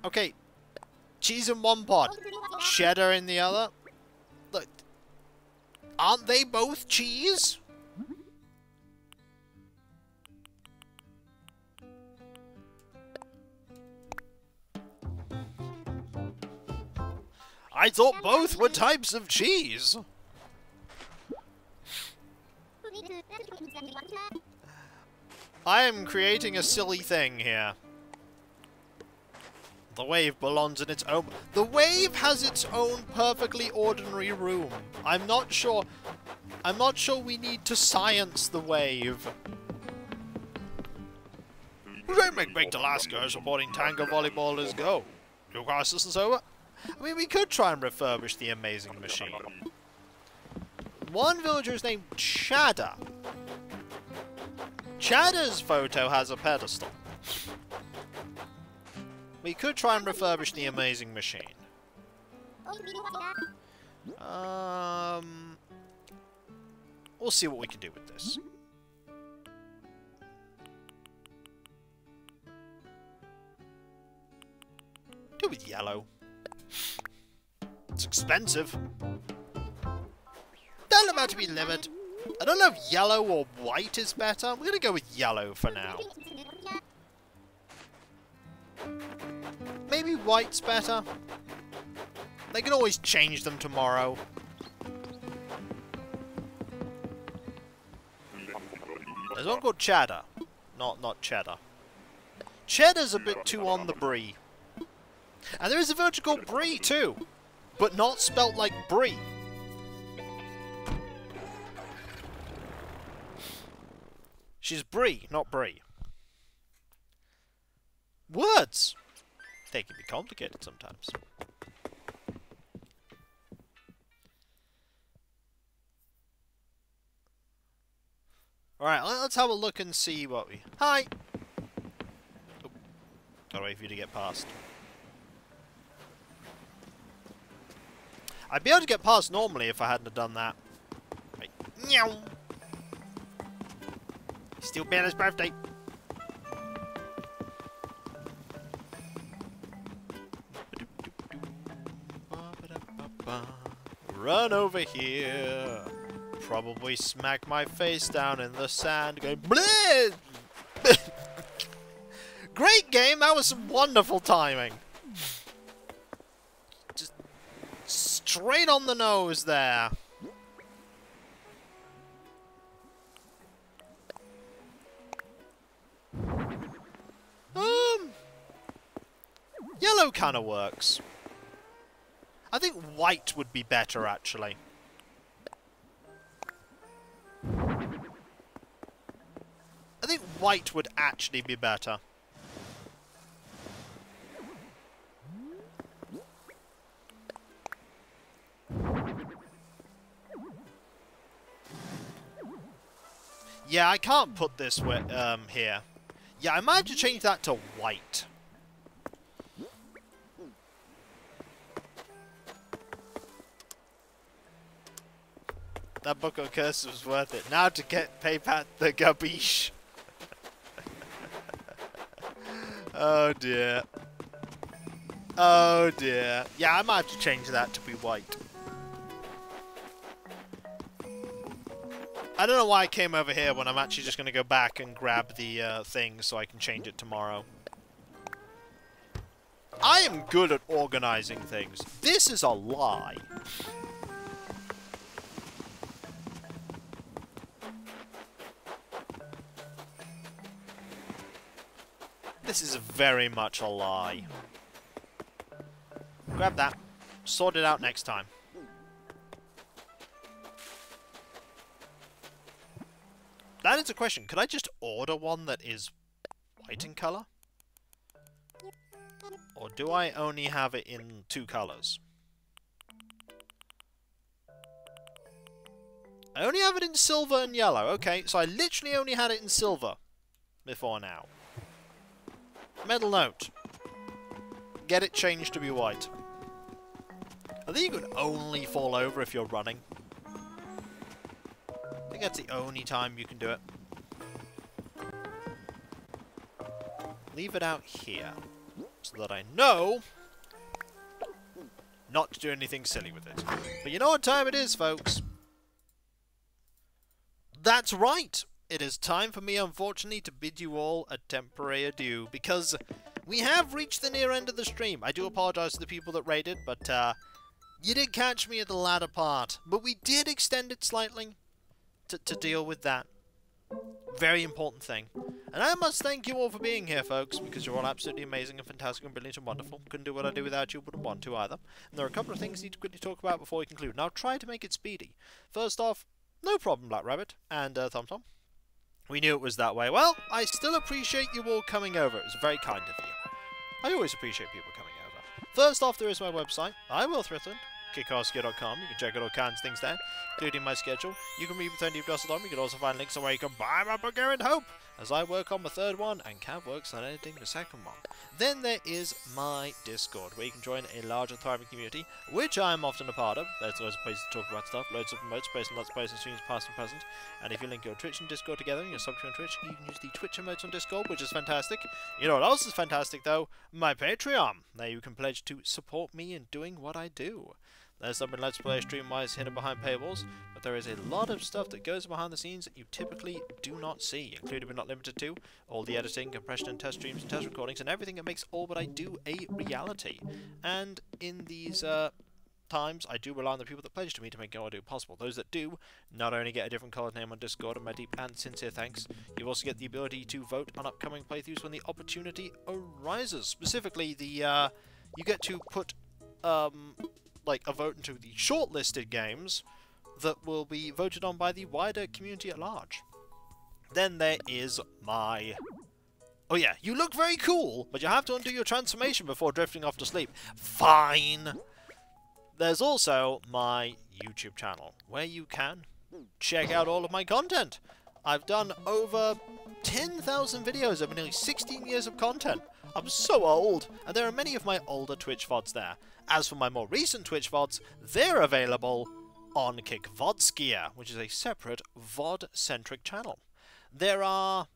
Okay. Cheese in one pot. Cheddar in the other. Look. Aren't they both cheese? I thought both were types of cheese. I am creating a silly thing here. The wave belongs in its own... The wave has its own perfectly ordinary room. I'm not sure we need to science the wave. Baked Alaska is reporting Tango volleyballers go. Your crisis is over? I mean, we could try and refurbish the amazing machine. One villager is named Chadda. Chadda's photo has a pedestal. We could try and refurbish the amazing machine. We'll see what we can do with this. Do with yellow. It's expensive. Don't about to be livid. I don't know if yellow or white is better. We're gonna go with yellow for now. Maybe white's better. They can always change them tomorrow. There's one called Chadda. Not cheddar. Cheddar's a bit too on the brie. And there is a villager called Brie too. But not spelt like brie. She's Brie, not Brie. Words! They can be complicated sometimes. Alright, let's have a look and see what we... Hi! Oh, gotta wait for you to get past. I'd be able to get past normally if I hadn't have done that. Right. Meow! Still Bella's birthday. Run over here. Probably smack my face down in the sand. Going bleh! Great game. That was some wonderful timing. Just straight on the nose there. Yellow kind of works. I think white would be better, actually. I think white would actually be better. Yeah, I can't put this here. Yeah, I might have to change that to white. That book of curses was worth it. Now to get payback the gabish. Oh dear. Oh dear. Yeah, I might have to change that to be white. I don't know why I came over here when I'm actually just going to go back and grab the thing so I can change it tomorrow. I am good at organizing things. This is a lie. This is very much a lie. Grab that. Sort it out next time. That is a question. Could I just order one that is white in colour? Or do I only have it in 2 colours? I only have it in silver and yellow. Okay, so I literally only had it in silver before now. Mental note. Get it changed to be white. I think you can only fall over if you're running. I think that's the only time you can do it. Leave it out here, so that I know not to do anything silly with it. But you know what time it is, folks? That's right! It is time for me, unfortunately, to bid you all a temporary adieu, because we have reached the near end of the stream. I do apologise to the people that raided, but you did catch me at the latter part. But we did extend it slightly to deal with that very important thing. And I must thank you all for being here, folks, because you're all absolutely amazing and fantastic and brilliant and wonderful. Couldn't do what I do without you, wouldn't want to either. And there are a couple of things I need to quickly talk about before we conclude. And I'll try to make it speedy. First off, no problem, Black Rabbit and TomTom. We knew it was that way. Well, I still appreciate you all coming over. It was very kind of you. I always appreciate people coming over. First off, there is my website. I will threaten. Kickassgear.com. You can check out all kinds of things there, including my schedule. You can read with You can also find links on where you can buy my book Errant Hope, as I work on the 3rd one and Cav works on editing the 2nd one. Then there is my Discord, where you can join a larger thriving community, which I am often a part of. There's always a place to talk about stuff, loads of promotes, based on lots of places, streams past and present. And if you link your Twitch and Discord together and you're subbed on Twitch, you can use the Twitch emotes on Discord, which is fantastic. You know what else is fantastic though? My Patreon. There you can pledge to support me in doing what I do. There's some Let's Play stream-wise hidden behind paywalls, but there is a lot of stuff that goes behind the scenes that you typically do not see, including but not limited to all the editing, compression and test streams and test recordings, and everything that makes all but I do a reality. And in these times, I do rely on the people that pledge to me to make all I do possible. Those that do not only get a different coloured name on Discord, and my deep and sincere thanks, you also get the ability to vote on upcoming playthroughs when the opportunity arises. Specifically, the you get to put like a vote into the shortlisted games that will be voted on by the wider community at large. Then there is my... Oh yeah, you look very cool, but you have to undo your transformation before drifting off to sleep. Fine! There's also my YouTube channel, where you can check out all of my content. I've done over 10,000 videos over nearly 16 years of content. I'm so old, and there are many of my older Twitch VODs there. As for my more recent Twitch VODs, they're available on Kickvodskia, which is a separate VOD-centric channel. There are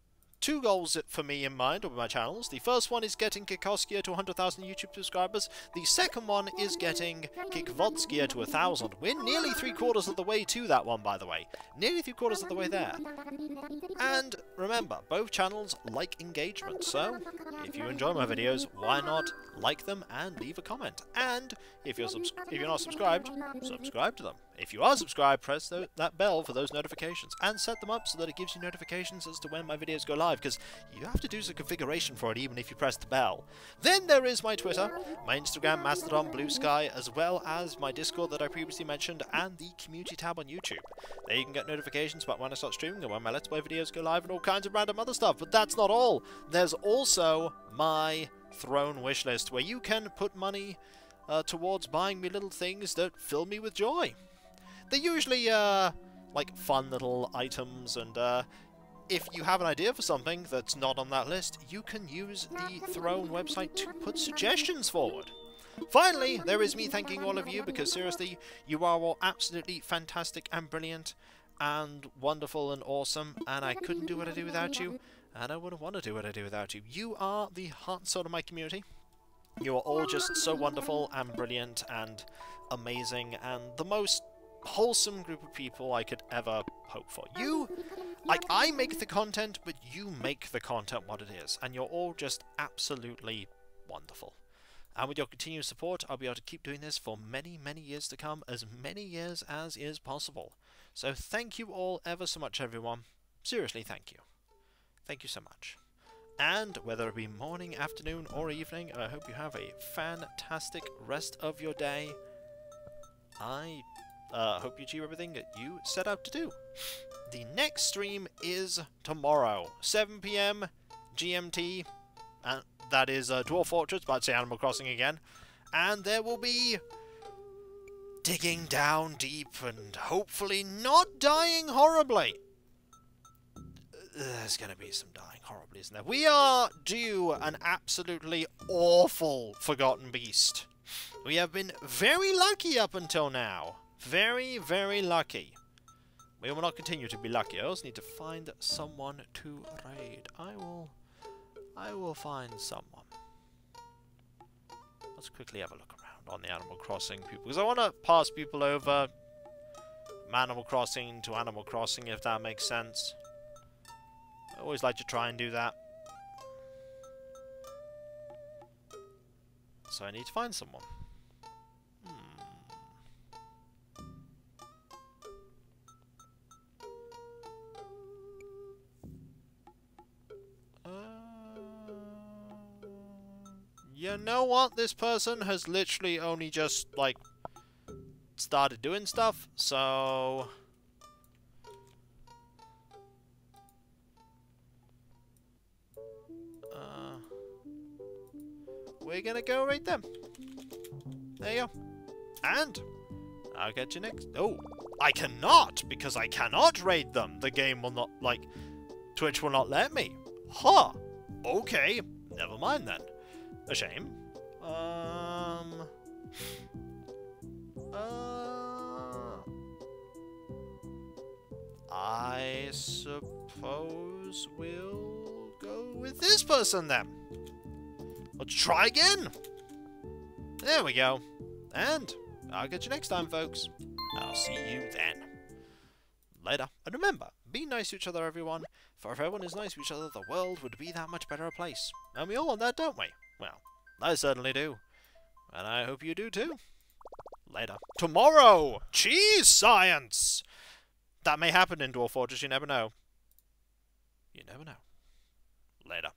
2 goals for me in mind with my channels. The first one is getting Kickvodskia to 100,000 YouTube subscribers. The second one is getting Kickvodskia to 1,000. We're nearly 3/4 of the way to that one, by the way. Nearly 3/4 of the way there. And remember, both channels like engagement, so if you enjoy my videos, why not like them and leave a comment? And if you're not subscribed, subscribe to them. If you are subscribed, press that bell for those notifications and set them up so that it gives you notifications as to when my videos go live, because you have to do some configuration for it even if you press the bell. Then there is my Twitter, my Instagram, Mastodon, Blue Sky, as well as my Discord that I previously mentioned, and the community tab on YouTube. There you can get notifications about when I start streaming and when my Let's Play videos go live and all kinds of random other stuff. But that's not all. There's also my Throne wishlist, where you can put money towards buying me little things that fill me with joy. They're usually, like, fun little items, and if you have an idea for something that's not on that list, you can use the Throne website to put suggestions forward. Finally, there is me thanking all of you, because seriously, you are all absolutely fantastic and brilliant and wonderful and awesome, and I couldn't do what I do without you, and I wouldn't want to do what I do without you. You are the heart and soul of my community. You are all just so wonderful and brilliant and amazing, and the most wholesome group of people I could ever hope for. You, like, I make the content, but you make the content what it is, and you're all just absolutely wonderful. And with your continued support, I'll be able to keep doing this for many, many years to come, as many years as is possible. So thank you all ever so much, everyone. Seriously, thank you. Thank you so much. And whether it be morning, afternoon, or evening, I hope you have a fantastic rest of your day. I hope you achieve everything that you set out to do. The next stream is tomorrow, 7 PM GMT, and that is Dwarf Fortress, but I'd say Animal Crossing again. And there will be digging down deep and hopefully not dying horribly. There's going to be some dying horribly, isn't there? We are due an absolutely awful Forgotten Beast. We have been very lucky up until now. Very, very lucky. We will not continue to be lucky. I also need to find someone to raid. I will find someone. Let's quickly have a look around on the Animal Crossing people, because I want to pass people over from Animal Crossing to Animal Crossing, if that makes sense. I always like to try and do that. So I need to find someone. You know what? This person has literally only just, like, started doing stuff, so... we're gonna go right then. There you go. And I'll get you next. Oh, I cannot, because I cannot raid them. The game will not, like, Twitch will not let me. Huh. Okay. Never mind then. A shame. I suppose we'll go with this person then. Let's try again. There we go. And I'll get you next time, folks. I'll see you then. Later. And remember, be nice to each other, everyone. For if everyone is nice to each other, the world would be that much better a place. And we all want that, don't we? Well, I certainly do. And I hope you do too. Later. Tomorrow! Cheese science! That may happen in Dwarf Fortress, you never know. You never know. Later.